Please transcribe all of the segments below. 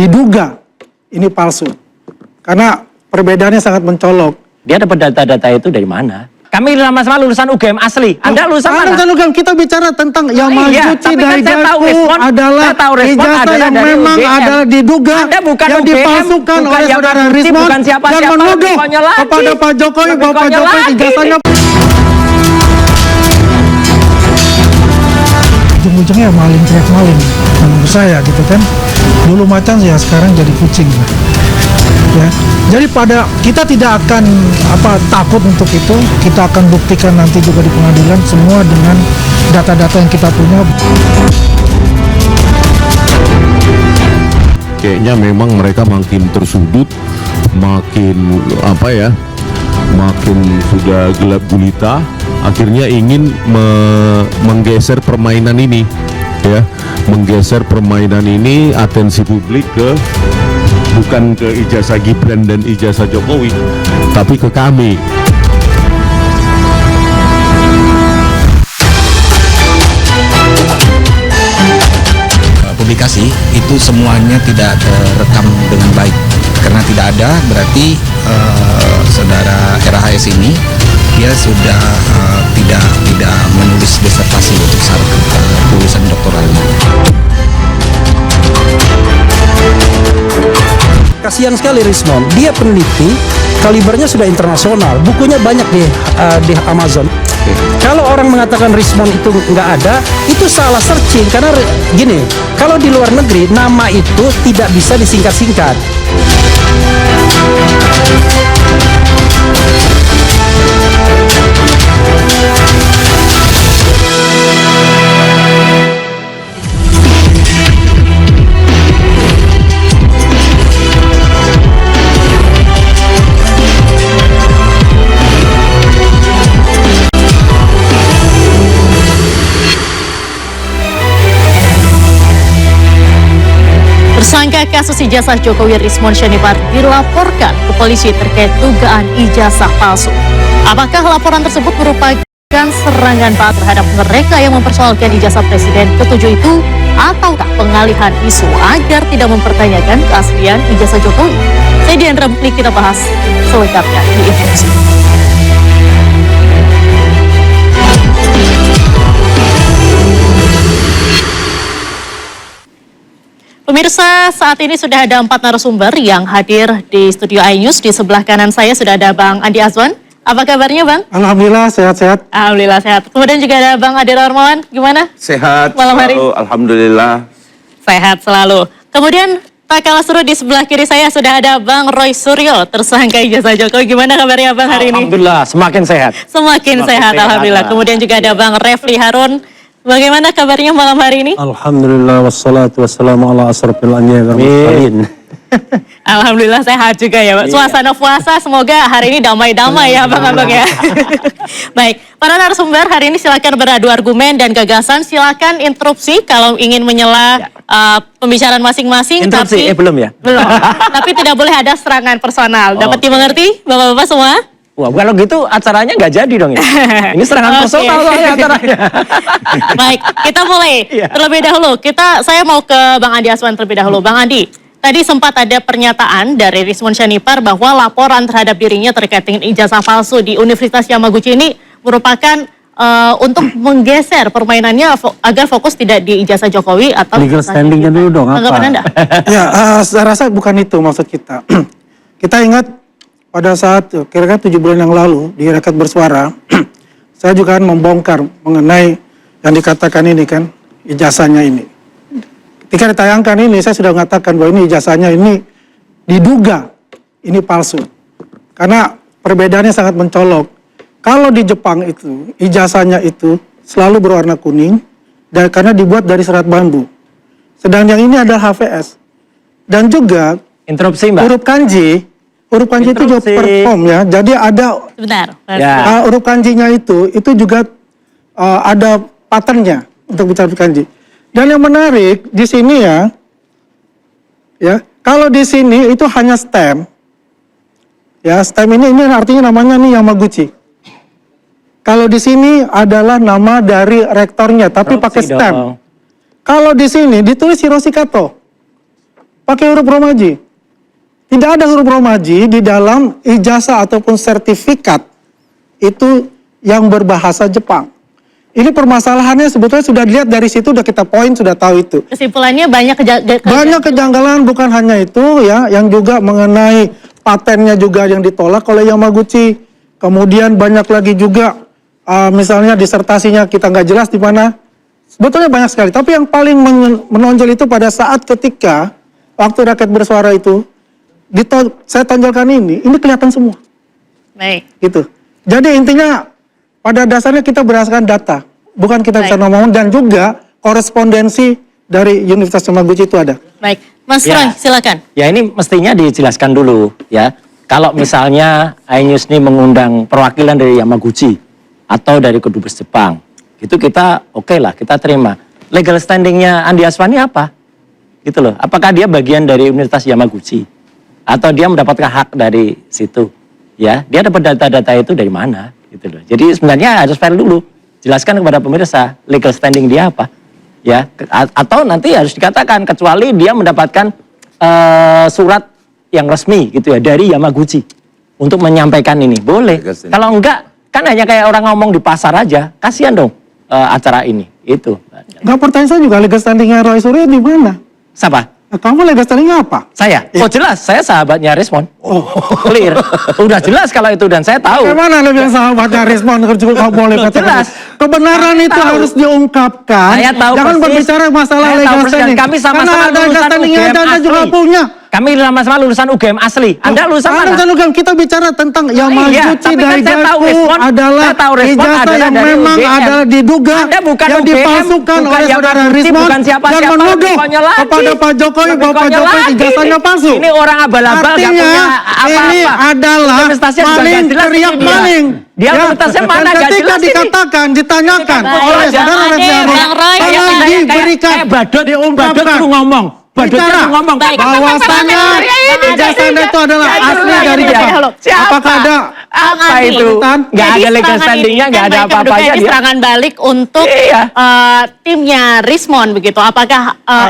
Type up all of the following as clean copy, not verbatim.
diduga ini palsu. Karena perbedaannya sangat mencolok. Dia dapat data-data itu dari mana? Kami sama-sama lulusan UGM asli. Anda lulusan mana? Lulusan UGM, kita bicara tentang yang Maguchi Daigaku adalah ijazah yang memang adalah diduga yang dipalsukan oleh saudara Rismon dan menuduh kepada Pak Jokowi bahwa Pak Jokowi ijazahnya. Ujung-ujungnya ya maling teriak maling menurut saya gitu kan. Dulu macan ya sekarang jadi kucing lah. Ya, jadi kita tidak akan takut untuk itu. Kita akan buktikan nanti juga di pengadilan semua dengan data-data yang kita punya. Kayaknya memang mereka makin tersudut, makin makin sudah gelap gulita. Akhirnya ingin menggeser permainan ini, ya, menggeser permainan ini atensi publik bukan ke ijazah Gibran dan ijazah Jokowi, tapi ke kami. Publikasi itu semuanya tidak terekam dengan baik. Karena tidak ada, berarti saudara RHS ini dia sudah tidak menulis disertasi untuk syarat lulusan doktoralnya. Kasihan sekali Rismon, dia peneliti, kalibernya sudah internasional, bukunya banyak di Amazon. Kalau orang mengatakan Rismon itu nggak ada, itu salah searching. Karena gini, kalau di luar negeri nama itu tidak bisa disingkat-singkat. Tersangka kasus ijazah Jokowi Rismon Syarifar dilaporkan ke polisi terkait dugaan ijazah palsu. Apakah laporan tersebut merupakan serangan balas terhadap mereka yang mempersoalkan ijazah Presiden ke-7 itu, ataukah pengalihan isu agar tidak mempertanyakan keaslian ijazah Jokowi? Saya Diandra Buklik, kita bahas selengkapnya di Informasi. Pemirsa, saat ini sudah ada 4 narasumber yang hadir di studio iNews. Di sebelah kanan saya sudah ada Bang Andi Azwan. Apa kabarnya, Bang? Alhamdulillah, sehat-sehat. Alhamdulillah sehat. Kemudian juga ada Bang Ade Darmawan. Gimana? Sehat malam hari. Selalu, alhamdulillah. Sehat selalu. Kemudian tak kalah seru, di sebelah kiri saya sudah ada Bang Roy Suryo, tersangka ijazah Jokowi. Gimana kabarnya, Bang, hari ini? Alhamdulillah, semakin sehat. Semakin sehat, alhamdulillah. Kemudian juga ada Bang Refli Harun. Bagaimana kabarnya malam hari ini? Alhamdulillah, wassalatu wassalamu ala asrofil anbiya'i wal mursalin. Alhamdulillah sehat juga ya, Pak. Suasana puasa semoga hari ini damai-damai ya, Bang-abang ya. Baik, para narasumber hari ini silakan beradu argumen dan gagasan. Silakan interupsi kalau ingin menyela pembicaraan masing-masing. Interupsi, belum ya? Belum. Tapi tidak boleh ada serangan personal. Dapat dimengerti, Bapak-bapak semua? Wah, kalau gitu acaranya nggak jadi dong ya? Ini serangan personal soalnya acaranya. Baik, kita mulai. Terlebih dahulu, saya mau ke Bang Andi Azwan terlebih dahulu. Bang Andi, tadi sempat ada pernyataan dari Rismon Syarifar bahwa laporan terhadap dirinya terkait dengan ijazah palsu di Universitas Yamaguchi ini merupakan untuk menggeser permainannya agar fokus tidak di ijazah Jokowi atau legal standingnya dulu dong, apa? Tanggapan Anda? Ya, saya rasa bukan itu maksud kita. Kita ingat pada saat kira-kira 7 bulan yang lalu di Rakyat Bersuara, saya juga kan membongkar mengenai yang dikatakan ini kan, ijazahnya ini. Ketika ditayangkan ini, saya sudah mengatakan bahwa ini ijazahnya ini diduga ini palsu. Karena perbedaannya sangat mencolok. Kalau di Jepang itu, ijazahnya itu selalu berwarna kuning, dan karena dibuat dari serat bambu. Sedang yang ini adalah HVS. Dan juga Interupsi, Mbak. huruf kanji itu juga perform ya. Jadi ada Sebentar. huruf kanjinya itu juga ada patternnya untuk bicara kanji. Dan yang menarik di sini ya kalau di sini itu hanya stem. Ya, stem ini artinya namanya nih Yamaguchi. Kalau di sini adalah nama dari rektornya, tapi pakai stem. Kalau di sini ditulis Hiroshi Kato. pakai huruf romaji. Tidak ada huruf romaji di dalam ijazah ataupun sertifikat itu yang berbahasa Jepang. Ini permasalahannya sebetulnya sudah dilihat dari situ, udah kita poin, sudah tahu itu. Kesimpulannya banyak kejanggalan, bukan hanya itu ya, yang juga mengenai patennya juga yang ditolak oleh Yamaguchi. Kemudian banyak lagi juga misalnya disertasinya kita nggak jelas di mana. Sebetulnya banyak sekali, tapi yang paling menonjol itu pada saat ketika waktu rakyat bersuara itu saya tonjolkan ini kelihatan semua. Baik. Gitu. Jadi intinya pada dasarnya kita berdasarkan data, bukan kita bisa ngomong, dan juga korespondensi dari Universitas Yamaguchi itu ada. Baik, Mas Roy, silakan. Ya ini mestinya dijelaskan dulu ya. Kalau misalnya iNews ini mengundang perwakilan dari Yamaguchi atau dari kedubes Jepang, itu kita oke lah, kita terima. Legal standingnya Andi Aswani apa? Gitu loh. Apakah dia bagian dari Universitas Yamaguchi atau dia mendapatkan hak dari situ? Ya, dia dapat data-data itu dari mana? Gitu loh. Jadi sebenarnya harus fair dulu, jelaskan kepada pemirsa legal standing dia apa, ya. Atau nanti harus dikatakan kecuali dia mendapatkan surat yang resmi gitu ya dari Yamaguchi untuk menyampaikan ini, boleh. Kalau enggak, kan hanya kayak orang ngomong di pasar aja, kasihan dong acara ini. Itu. Nggak, pertanyaan saya juga legal standingnya Roy Suryo di mana? Siapa? Kamu legal standingnya apa? Saya? Oh jelas, saya sahabatnya Rismon. Oh, clear. Udah jelas kalau itu dan saya tahu. Bagaimana Anda bilang sahabatnya Rismon juga nggak boleh katakan? Jelas. Kebenaran Saya itu tahu. harus diungkapkan. Saya tahu Jangan persis. berbicara masalah Saya tahu legal persis. standing. Kami sama-sama Karena ada legal lulusan standingnya, UGM Anda juga asli. punya. Kami sama-sama lulusan UGM asli. Anda lulusan mana? Lulusan UGM, kita bicara tentang Yamaguchi tapi kan dari saya tahu Gaku Respon. adalah Saya tahu Respon ijazah adalah yang dari memang UGM. adalah diduga Anda bukan yang UGM, dipalsukan bukan oleh saudara Yamaguchi, Rismon bukan siapa-siapa, dan menuduh lebih konyol lagi. kepada Pak Jokowi bahwa Pak Lebih Jokowi konyol ijazahnya lagi. palsu. Ini orang abal-abal nggak Artinya punya apa-apa. ini adalah Universitasnya juga maling nggak jelas teriak ini dia. maling. Dia universitasnya mana dan nggak ketika jelas ini. dikatakan, ditanyakan Baik, oleh Bang saudara Ade, Refli Harun, Bang Roy, tolong kayak diberikan, Badut diungkapkan. suruh ngomong. Badutnya Bicara. suruh ngomong. Baik. bahwasannya ijazah Anda itu adalah asli dari Jepang. Siapa? Apakah ada Apa Andi. itu? Nggak ada Jadi legal serangan standingnya, ini nggak kan ada baik apa-apanya keduga ini dia. serangan balik untuk Iya. timnya Rismon begitu. Apakah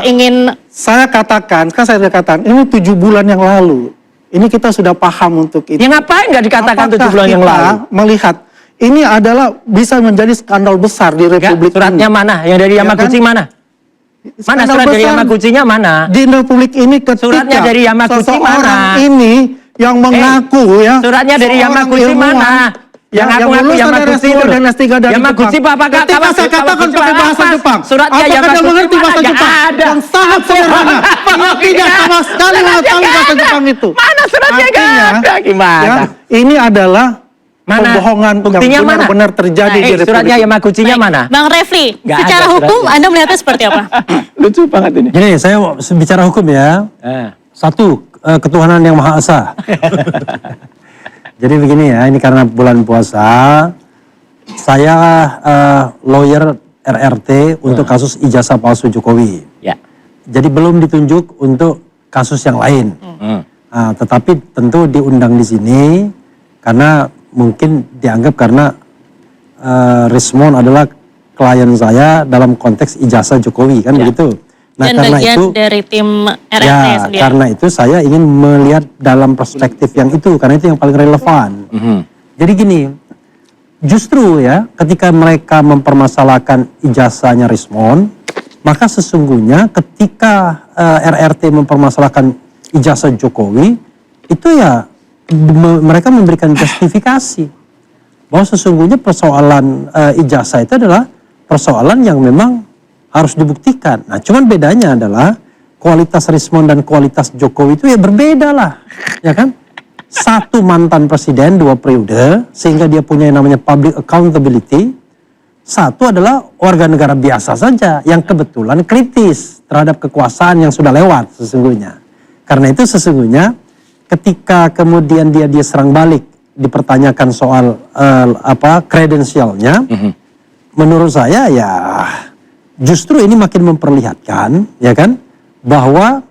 ingin Saya katakan, kan saya sudah katakan, ini 7 bulan yang lalu. Ini kita sudah paham untuk itu. Ya ngapain nggak dikatakan 7 bulan yang kita lalu? melihat ini adalah bisa menjadi skandal besar di Nggak, Republik suratnya ini. mana? Yang dari Ya Yamaguchi kan? mana? Mana Skandal surat dari besar Yamaguchi-nya mana? Di Republik ini ketika Suratnya dari Yamaguchi seseorang mana? ini yang mengaku ya. Suratnya dari seorang Yamaguchi ilmuwan, mana? Yang Yang aku ngaku lulusan dari Yamaguchi S2 itu dan loh. S3 dari Yamaguchi Jepang. apakah Ketika kamu- saya katakan Yamaguchi pakai bahasa apa? Jepang, Suratnya apakah Anda Yamaguchi mengerti mana? bahasa Nggak Jepang? ada. Yang sangat sederhana. Dia tidak sama sekali mengetahui bahasa Jepang itu. Mana suratnya? Nggak Artinya, ada. Gimana? ya, ini adalah Mana? pembohongan Buktinya yang mana? benar-benar terjadi di Republik suratnya ini. Yamaguchi-nya Baik. mana? Bang Refli, Nggak secara ada hukum suratnya. Anda melihatnya seperti apa? Lucu banget ini. Jadi saya bicara hukum ya. Satu, ketuhanan yang Maha Esa. Jadi begini ya, ini karena bulan puasa, saya lawyer RRT untuk kasus ijazah palsu Jokowi. Ya. Jadi belum ditunjuk untuk kasus yang lain. Tetapi tentu diundang di sini karena mungkin dianggap karena Rismon adalah klien saya dalam konteks ijazah Jokowi kan begitu. Nah, Dan karena bagian itu dari tim RRT ya sendiri. karena itu saya ingin melihat dalam perspektif yang itu karena itu yang paling relevan. Jadi gini, justru ya ketika mereka mempermasalahkan ijazahnya Rismon, maka sesungguhnya ketika RRT mempermasalahkan ijazah Jokowi, itu ya mereka memberikan justifikasi bahwa sesungguhnya persoalan ijazah itu adalah persoalan yang memang harus dibuktikan. Nah, cuman bedanya adalah kualitas Rismon dan kualitas Jokowi itu ya berbeda lah, ya kan? Satu mantan presiden 2 periode sehingga dia punya yang namanya public accountability. Satu adalah warga negara biasa saja yang kebetulan kritis terhadap kekuasaan yang sudah lewat sesungguhnya. Karena itu sesungguhnya ketika kemudian dia serang balik dipertanyakan soal kredensialnya, menurut saya ya justru ini makin memperlihatkan ya kan bahwa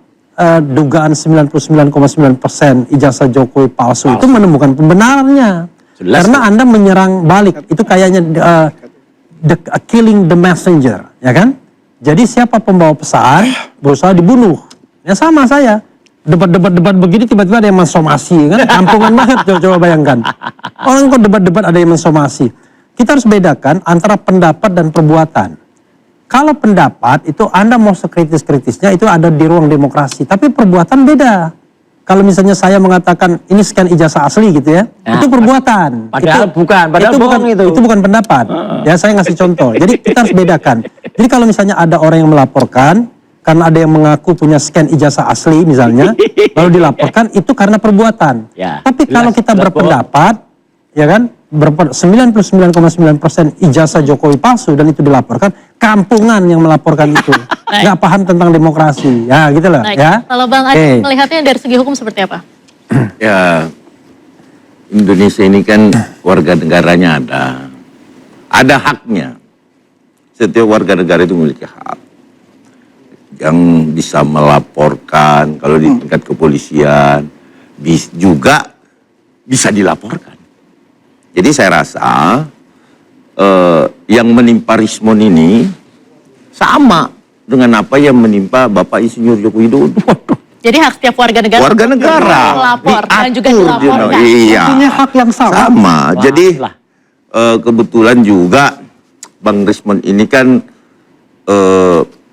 dugaan 99,9% ijazah Jokowi palsu itu menemukan pembenarannya. Jelas, Karena Anda menyerang balik itu kayaknya killing the messenger, ya kan? Jadi siapa pembawa pesan berusaha dibunuh. Ya sama saya. Debat-debat begini tiba-tiba ada yang mensomasi kan. Kampungan banget coba bayangkan. Orang kok debat-debat ada yang mensomasi. Kita harus bedakan antara pendapat dan perbuatan. Kalau pendapat itu Anda mau sekritis-kritisnya itu ada di ruang demokrasi. Tapi perbuatan beda. Kalau misalnya saya mengatakan ini scan ijazah asli gitu ya, itu perbuatan. Padahal bohong itu. Itu bukan pendapat. Ya saya ngasih contoh. Jadi kita harus bedakan. Jadi kalau misalnya ada orang yang melaporkan karena ada yang mengaku punya scan ijazah asli misalnya, lalu dilaporkan itu karena perbuatan. Ya, tapi kalau jelas, kita jelas berpendapat, ya kan, 99,9% ijazah Jokowi palsu dan itu dilaporkan, kampungan yang melaporkan itu. Nggak paham tentang demokrasi. Ya gitu loh. Baik. Ya. Kalau Bang Adi melihatnya dari segi hukum seperti apa? Ya, Indonesia ini kan warga negaranya ada haknya. Setiap warga negara itu memiliki hak. Yang bisa melaporkan, kalau di tingkat kepolisian, juga bisa dilaporkan. Jadi saya rasa yang menimpa Rismon ini sama dengan apa yang menimpa Bapak Insinyur Joko Widodo. Jadi hak setiap warga negara. Warga negara. Melapor dan juga Diatur, dilaporkan. Iya. Punya hak yang sama. Sama. Jadi lah. kebetulan juga Bang Rismon ini kan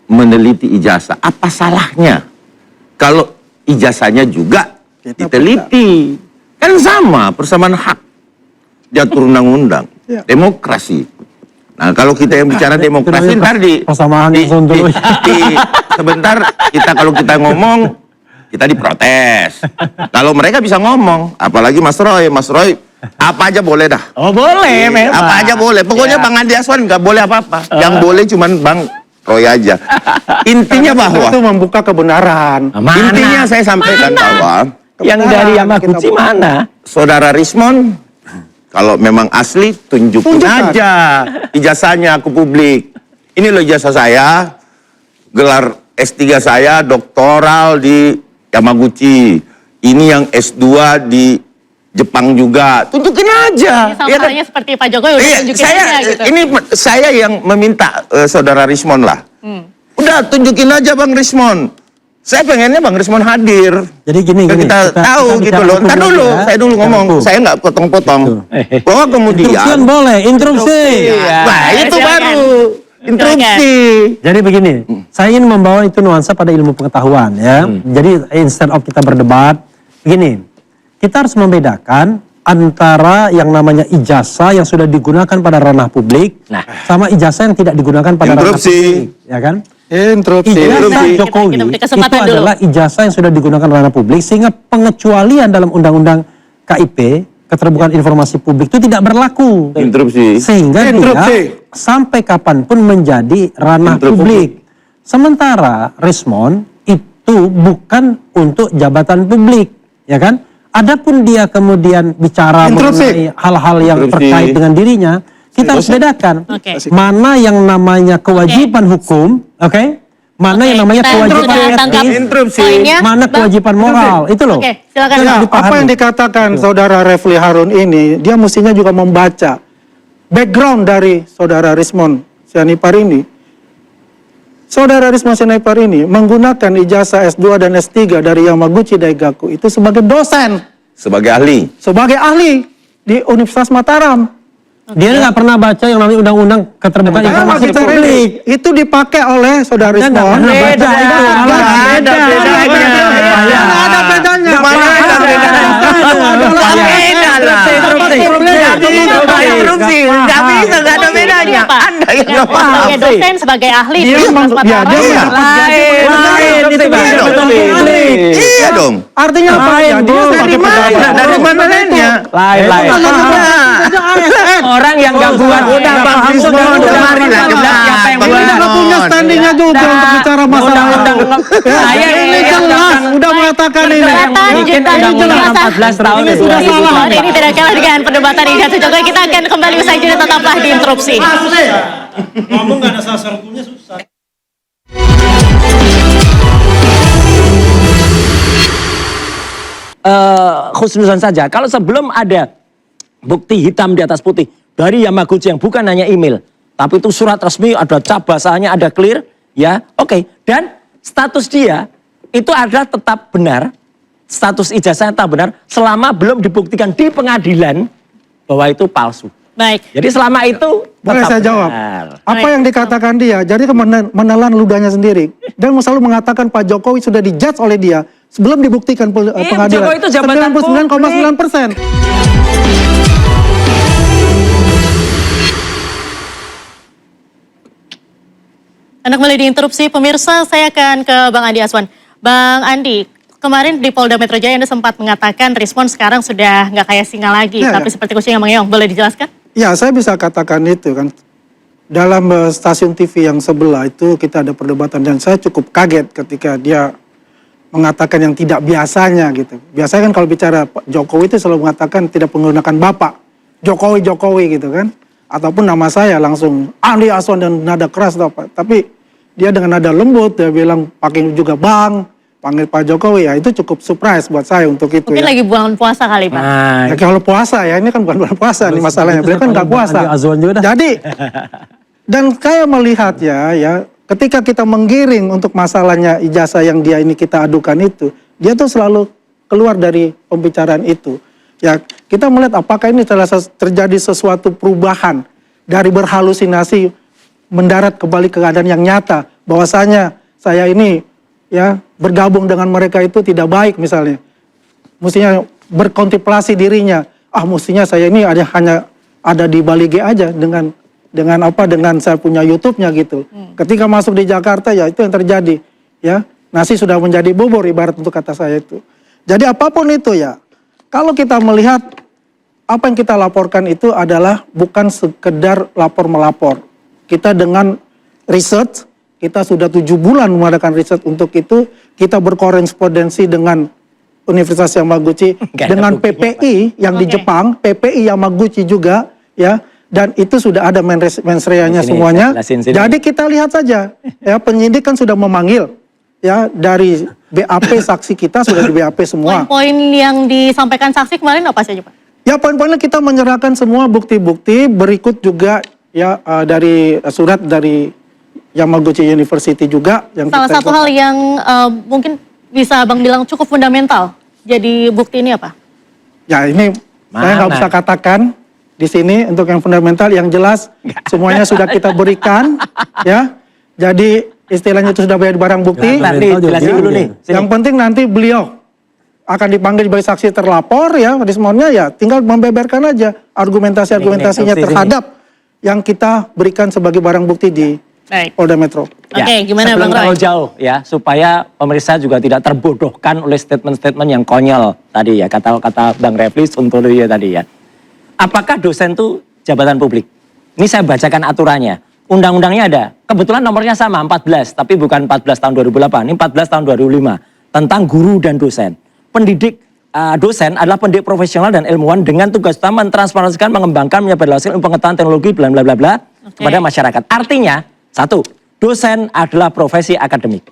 meneliti ijazah. Apa salahnya kalau ijazahnya juga diteliti? Kan sama, persamaan hak. Diatur undang-undang. Ya. Demokrasi. Nah, kalau kita yang bicara demokrasi ntar persamaan yang sontoloy. sebentar kalau kita ngomong kita diprotes. Kalau mereka bisa ngomong, apalagi Mas Roy apa aja boleh dah. Oh boleh memang. Apa aja boleh. Pokoknya Ya. Bang Andi Aswan nggak boleh apa-apa. Yang boleh cuman Bang Roy aja. Intinya bahwa Itu membuka kebenaran. Mana? intinya saya sampaikan bahwa Yang dari Yamaguchi mana? Saudara Rismon, kalau memang asli, tunjukin Tunjukkan. aja ijazahnya ke publik. Ini loh ijazah saya, gelar S3 saya doktoral di Yamaguchi. Ini yang S2 di Jepang juga. Tunjukin aja. Sama Ya kan? halnya seperti Pak Jokowi udah Iya, tunjukin saya aja gitu. ini saya yang meminta Saudara Rismon lah. Udah tunjukin aja Bang Rismon. Saya pengennya Bang Rismon hadir. Jadi gini, Kita tahu gitu bicara loh. hukum Ntar dulu dulu, ya. saya dulu Bicara ngomong. hukum. Saya nggak potong-potong. Bahwa Interupsian kemudian, boleh, interupsi. nah itu Silakan. baru interupsi. Jadi begini, saya ingin membawa itu nuansa pada ilmu pengetahuan ya. Jadi instead of kita berdebat, begini, kita harus membedakan antara yang namanya ijazah yang sudah digunakan pada ranah publik, Nah. sama ijazah yang tidak digunakan pada ranah Interupsi. publik, ya kan? Interupsi. Ijazah Interupsi. Jokowi Kita beri itu kesempatan dulu. adalah ijazah yang sudah digunakan ranah publik sehingga pengecualian dalam undang-undang KIP, keterbukaan informasi publik itu tidak berlaku. Interupsi. Sehingga Interupsi. dia sampai kapanpun menjadi ranah Interupsi. publik. Sementara Rismon itu bukan untuk jabatan publik, ya kan? Adapun dia kemudian bicara Interupsi. mengenai hal-hal yang Interupsi. terkait dengan dirinya, kita harus bedakan Oke. mana yang namanya kewajiban hukum, oke? Mana Oke, yang namanya kita kewajiban sudah tangkap etis, Interupsi. poinnya. mana Bang. kewajiban moral, itu loh. Oke, silakan. Itu Ya, harus dipahami. apa yang dikatakan saudara Refli Harun ini, dia mestinya juga membaca background dari saudara Rismon Sianipar ini. Saudara Rismon Sianipar ini menggunakan ijazah S2 dan S3 dari Yamaguchi Daigaku itu sebagai dosen, Sebagai ahli. sebagai ahli di Universitas Mataram. Dia nggak pernah baca yang namanya undang-undang keterbukaan Karena informasi kita publik. rilik, itu dipakai oleh saudara Anda nggak Rismon. pernah baca itu. Ada bedanya. Nggak ada bedanya. Mana ada bedanya? Beda lah. Nggak bisa, nggak ada bedanya. Pak. Anda yang nggak Sebagai paham. dosen, sebagai ahli di Dia Universitas meng- ya, dia Mataram. Iya dong. Artinya apa ya? Dia Dari mana? Dari mana lainnya? Lain. Orang yang gak buat Udah Bang Rismon, udah marilah siapa yang Dia buat? nggak punya standingnya juga untuk bicara masalah itu. Saya Ini jelas, udah mengatakan ini. Perdebatan juta Undang-Undang ijazah. 14 tahun Ini sudah salah. Hari ini tidak kalah dengan perdebatan ijazah Jokowi. Kita akan kembali usai jeda, tetaplah di interupsi. Ngomong nggak ada sasar hukumnya susah. Khusnuzon saja. Kalau sebelum ada bukti hitam di atas putih dari Yamaguchi yang bukan hanya email, tapi itu surat resmi, ada cap basahnya, ada clear, ya, oke. Dan status dia itu adalah tetap benar, status ijazah tetap benar selama belum dibuktikan di pengadilan bahwa itu palsu. Baik. Jadi selama itu Boleh tetap saya jawab? benar. Apa yang dikatakan dia, jadi menelan ludahnya sendiri. Dan selalu mengatakan Pak Jokowi sudah dijudge oleh dia sebelum dibuktikan pengadilan. Jokowi itu jabatan 99,9%. Anda kembali diinterupsi pemirsa, saya akan ke Bang Andi Aswan. Bang Andi, kemarin di Polda Metro Jaya Anda sempat mengatakan Rismon sekarang sudah nggak kayak singa lagi, Ya, tapi ya. seperti kucing yang mengeong. Boleh dijelaskan? Ya, saya bisa katakan itu kan. Dalam stasiun TV yang sebelah itu kita ada perdebatan dan saya cukup kaget ketika dia mengatakan yang tidak biasanya gitu. Biasanya kan kalau bicara Pak Jokowi itu selalu mengatakan tidak menggunakan Bapak. Jokowi gitu kan. Ataupun nama saya langsung Andi Aswan dan nada keras atau apa. Tapi dia dengan nada lembut, dia bilang pakai juga Bang, panggil Pak Jokowi. Ya itu cukup surprise buat saya untuk itu. Mungkin ya. lagi bulan puasa kali, Pak. Nah, Ya kalau puasa ya, ini kan bukan bulan puasa nih masalahnya. Beliau kan nggak puasa. Andi Azwan juga dah. Jadi, dan saya melihat ya, ketika kita menggiring untuk masalahnya ijazah yang dia ini kita adukan itu, dia tuh selalu keluar dari pembicaraan itu. Ya, kita melihat apakah ini telah terjadi sesuatu perubahan dari berhalusinasi mendarat kembali ke keadaan yang nyata, bahwasanya saya ini ya bergabung dengan mereka itu tidak baik misalnya. Mestinya berkontemplasi dirinya. Mestinya saya ini hanya ada di Bali G aja dengan saya punya YouTube-nya gitu. Ketika masuk di Jakarta ya itu yang terjadi. Ya, nasi sudah menjadi bubur ibarat untuk kata saya itu. Jadi apapun itu ya, kalau kita melihat apa yang kita laporkan itu adalah bukan sekedar lapor-melapor. Kita dengan research, kita sudah 7 bulan mengadakan riset untuk itu, kita berkorespondensi dengan Universitas Yamaguchi, dengan PPI yang di Jepang, PPI Yamaguchi juga, ya, dan itu sudah ada mensreanya Sini, semuanya. saya jelasin sini. Jadi kita lihat saja, ya penyidik kan sudah memanggil, ya dari BAP saksi kita sudah di BAP semua. Poin-poin yang disampaikan saksi kemarin apa saja, Pak? Ya poin-poinnya kita menyerahkan semua bukti-bukti, berikut juga ya dari surat dari Yamaguchi University juga. Yang Salah satu hal yang mungkin bisa Abang bilang cukup fundamental jadi bukti ini apa? Ya ini saya nggak Mana? bisa katakan di sini untuk yang fundamental, yang jelas semuanya sudah kita berikan ya. Jadi istilahnya itu sudah banyak barang bukti. Nanti jelasin dulu nih. Sini. Yang penting nanti beliau akan dipanggil sebagai saksi terlapor ya, Rismonnya ya tinggal membeberkan aja argumentasinya Ini, terhadap yang kita berikan sebagai barang bukti di Baik. Polda Metro. Oke, gimana sebelum Bang Roy? terlalu jauh ya, supaya pemirsa juga tidak terbodohkan oleh statement-statement yang konyol tadi ya, kata-kata Bang Refli Sontoloyo tadi ya. Apakah dosen itu jabatan publik? Ini saya bacakan aturannya. Undang-undangnya ada. Kebetulan nomornya sama, 14, tapi bukan 14 tahun 2008, ini 14 tahun 2005 tentang guru dan dosen. Pendidik dosen adalah pendidik profesional dan ilmuwan dengan tugas utama mentransparansikan, mengembangkan, menyebarluaskan ilmu pengetahuan teknologi bla bla bla bla kepada masyarakat. Artinya, satu, dosen adalah profesi akademik.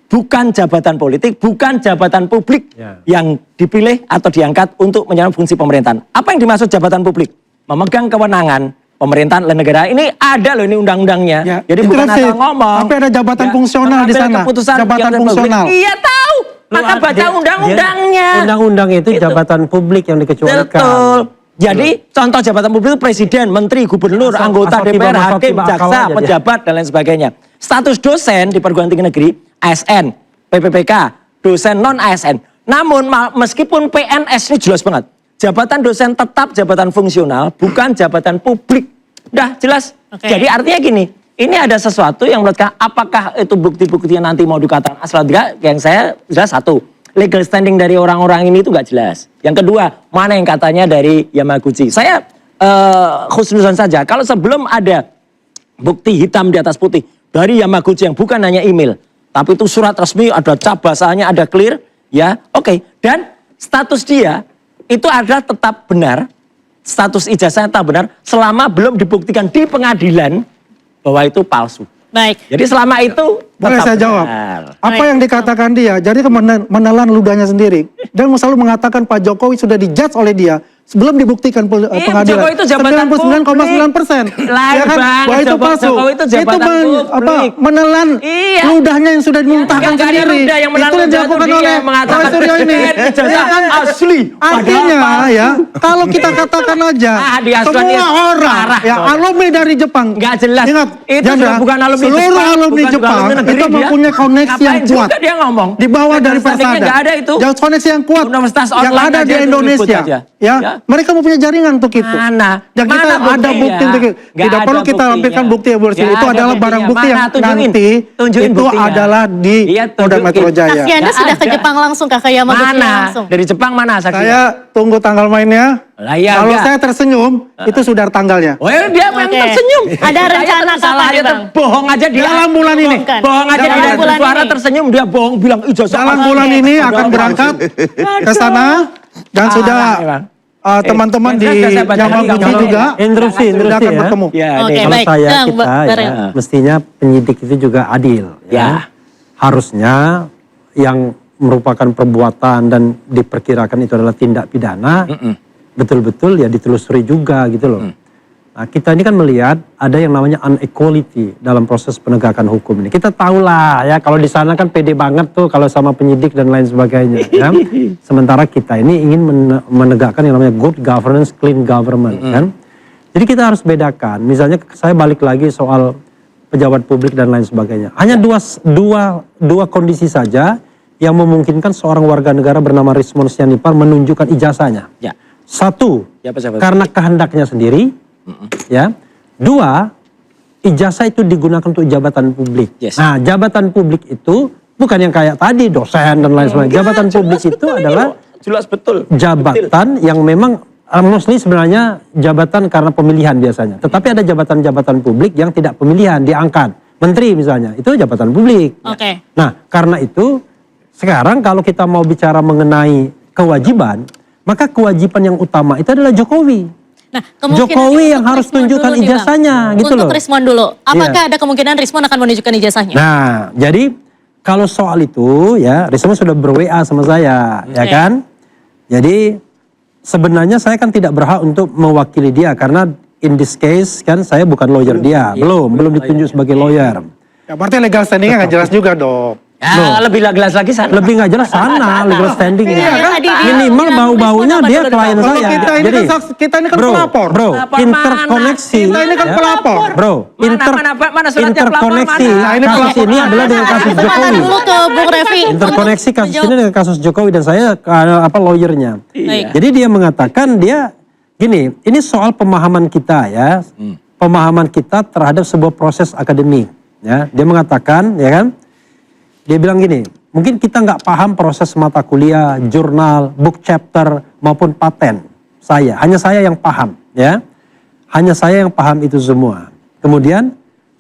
Bukan jabatan politik, bukan jabatan publik yang dipilih atau diangkat untuk menjalankan fungsi pemerintahan. Apa yang dimaksud jabatan publik? Memegang kewenangan pemerintahan oleh negara. Ini ada loh, ini undang-undangnya. Ya, Jadi itu bukan sih. asal ngomong. Tapi ada jabatan fungsional di mengambil sana. keputusan Jabatan yang fungsional. publik. Iya tahu. Maka baca undang-undangnya. Undang-undang itu Itu. jabatan publik yang dikecualikan. Betul. Jadi contoh jabatan publik itu presiden, menteri, gubernur, Asal- anggota asal tiba DPR, masuk, hakim, tiba akal jaksa, aja dia. pejabat, dan lain sebagainya. Status dosen di perguruan tinggi negeri, ASN, PPPK, dosen non-ASN. Namun meskipun PNS ini jelas banget. Jabatan dosen tetap jabatan fungsional, bukan jabatan publik. Udah jelas. Oke. Jadi artinya gini, ini ada sesuatu yang menurut apakah itu bukti-bukti yang nanti mau dikatakan asal tidak, yang saya jelas satu. Legal standing dari orang-orang ini itu nggak jelas. Yang kedua, mana yang katanya dari Yamaguchi. Saya khusnudzon saja, kalau sebelum ada bukti hitam di atas putih dari Yamaguchi yang bukan hanya email, tapi itu surat resmi, ada cap bahasanya, ada clear, ya oke. Dan status dia itu adalah tetap benar, status ijazahnya tetap benar, selama belum dibuktikan di pengadilan bahwa itu palsu. Baik. Jadi selama itu Boleh tetap saya jawab? benar. Apa yang dikatakan dia, jadi menelan ludahnya sendiri. Dan selalu mengatakan Pak Jokowi sudah dijudge oleh dia sebelum dibuktikan pengadilan. Jokowi itu jabatan 99,9%. Lain banget, Wah, itu palsu. Jokowi itu jabatan publik. Menelan Iya. ludahnya yang sudah dimuntahkan Nggak ada sendiri. ludah yang menelan Itu yang ludah dilakukan itu dia oleh mengatakan Roy Suryo ini. ijazah Ya kan? asli. Artinya Padahal ya, kalau kita katakan aja, di Asuhan semua ini orang parah, ya Bang. alumni dari Jepang. Nggak jelas. Ingat, Itu Janda, juga bukan alumni seluruh Jepang, alumni bukan juga Jepang alumni negeri itu dia. mempunyai koneksi Ngapain yang kuat. juga dia ngomong? Di bawah dari Standingnya Persada. nggak ada itu. Yang koneksi yang kuat. Universitas yang online ada aja di itu Indonesia. ribut aja. Ya, Ya. mereka mempunyai jaringan untuk itu. Mana? Dan kita Mana ada buktinya? bukti untuk itu. Nggak Tidak ada perlu kita buktinya. lampirkan bukti yang bersih. Nggak Itu ada adalah barang buktinya. bukti yang Mana? Tunjukin. nanti Tunjukin itu buktinya. adalah di Iya, Polda tunjukin. Metro Jaya. Saksi Anda Nggak sudah ke ada. Jepang langsung, Kakak Yamaguchi Mana? langsung. Dari Jepang mana saksinya? Saya tunggu tanggal mainnya. Lah iya, Kalau enggak. saya tersenyum, itu sudah tanggalnya. Oh ya dia yang Oke. tersenyum. Ada rencana salah kapan nih, aja Bang? bohong aja dia. Dalam bulan ini. Bukan. Bohong aja Dalam dia bulan suara ini. tersenyum dia bohong bilang ijazah. Dalam bulan ini akan berangkat ke sana dan sudah teman-teman di Yang saya baca tadi Yamaguchi nggak juga Interupsi sudah akan ya. bertemu. Ya, Oke, nih. Kalau baik. saya, Yang kita bareng. ya, mestinya penyidik itu juga adil. Ya. Harusnya yang merupakan perbuatan dan diperkirakan itu adalah tindak pidana, betul-betul ya ditelusuri juga gitu loh. Nah, kita ini kan melihat ada yang namanya unequality dalam proses penegakan hukum ini. Kita tahulah ya kalau di sana kan pede banget tuh kalau sama penyidik dan lain sebagainya. Ya. Sementara kita ini ingin menegakkan yang namanya good governance, clean government kan. Jadi kita harus bedakan. Misalnya saya balik lagi soal pejabat publik dan lain sebagainya. Hanya dua kondisi saja yang memungkinkan seorang warga negara bernama Rismon Sianipar menunjukkan ijazahnya. Ya. Satu, Siapa? karena kehendaknya sendiri. Ya. Dua, ijazah itu digunakan untuk jabatan publik. Yes. Nah, jabatan publik itu bukan yang kayak tadi dosen dan lain sebagainya. Jabatan publik itu adalah jelas betul. jabatan yang memang mostly sebenarnya jabatan karena pemilihan biasanya. Tetapi ada jabatan-jabatan publik yang tidak pemilihan, diangkat. Menteri misalnya, itu jabatan publik. Oke. Nah, karena itu sekarang kalau kita mau bicara mengenai kewajiban, maka kewajiban yang utama itu adalah Jokowi. Nah, kemungkinan Jokowi yang untuk harus Rismon tunjukkan dulu nih, Bang. ijazahnya gitu Untuk loh. Rismon dulu. Apakah Iya. ada kemungkinan Rismon akan menunjukkan ijazahnya? Nah, jadi kalau soal itu ya, Rismon sudah ber-WA sama saya, ya Oke. kan? Jadi sebenarnya saya kan tidak berhak untuk mewakili dia karena in this case kan saya bukan lawyer dia, belum ditunjuk sebagai lawyer. Ya berarti legal standingnya nggak jelas juga dong. Ya, lebih jelas lagi sana. Lebih nggak jelas sana legal standingnya. Iya, kan? Tadi dia Minimal bilang bau-baunya Rismon dia apa klien dulu? Kalau saya. kita ini kan kita ini kan pelapor. Bro, Pelapor interkoneksi. Kita ini kan ya. pelapor. Bro, Mana suratnya interkoneksi pelapor, mana? Nah, ini kasus pelapor. ini adalah dengan kasus Kesempatan Jokowi. dulu ke Bung Revi. Interkoneksi untuk kasus menjawab. ini dengan kasus Jokowi dan saya lawyernya. Baik. Jadi dia mengatakan gini, ini soal pemahaman kita ya. Pemahaman kita terhadap sebuah proses akademik ya. Dia mengatakan ya kan. Dia bilang gini, mungkin kita nggak paham proses mata kuliah, jurnal, book chapter maupun paten. Hanya saya yang paham ya. Hanya saya yang paham itu semua. Kemudian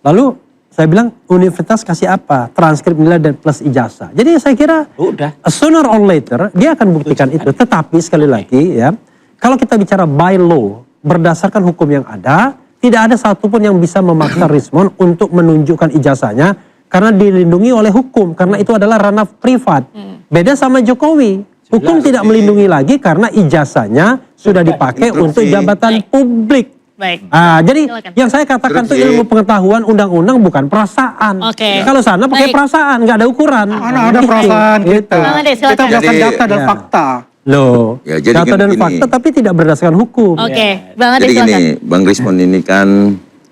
lalu saya bilang universitas kasih apa? Transkrip nilai dan plus ijazah. Jadi saya kira Udah. sooner or later dia akan buktikan itu. Tetapi sekali lagi ya, kalau kita bicara by law berdasarkan hukum yang ada, tidak ada satupun yang bisa memaksa Rismon untuk menunjukkan ijazahnya karena dilindungi oleh hukum. Karena itu adalah ranah privat. Beda sama Jokowi. Hukum tidak melindungi lagi karena ijazahnya sudah dipakai untuk jabatan publik. Baik. Jadi Silakan. yang saya katakan itu ilmu pengetahuan undang-undang bukan perasaan. Oke. Kalau sana pakai Baik. perasaan, nggak ada ukuran. Mana ada perasaan kita. Bang Ade, silakan. Kita berdasarkan Jadi- data dan Ya. fakta. Loh, Ya, jadi data kan dan begini. fakta tapi tidak berdasarkan hukum. Oke, Bang Ade Jadi silakan. gini, Bang Rismon ini kan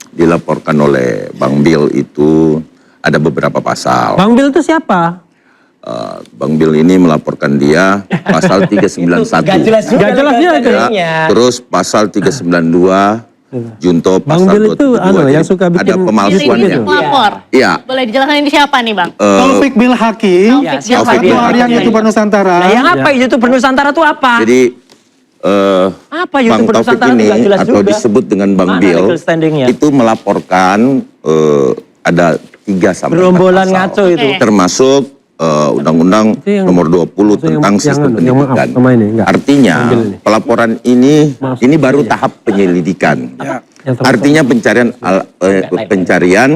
dilaporkan oleh Bang Bill itu ada beberapa pasal. Bang Bil itu siapa? Bang Bill ini melaporkan dia pasal 391. Gak jelas juga. Gak jelas dia itu. Ya, terus pasal 392 Junto Bang pasal Bil itu 22. yang Jadi suka ada bikin Ini pemalsuannya. pelapor. Iya. Boleh dijelaskan ini siapa nih, Bang? Taufik Bil Hakim, Taufik siapa Satu dia? harian Oke. YouTuber Nusantara. Nah, yang apa YouTuber Nusantara itu apa? Jadi Apa Bang YouTuber Taufik Nusantara ini nggak jelas atau juga. disebut dengan Bang Mana Bill legal standingnya? itu melaporkan ada 3 sampai 4 Gerombolan pasal. ngaco itu. Oke. Termasuk Undang-Undang Itu yang- nomor 20 itu yang- tentang yang sistem anu, yang maaf, pendidikan. sama ini, enggak. Artinya Ambil ini. pelaporan ini Maaf, baru iya. tahap penyelidikan. Yang terlalu- Artinya pencarian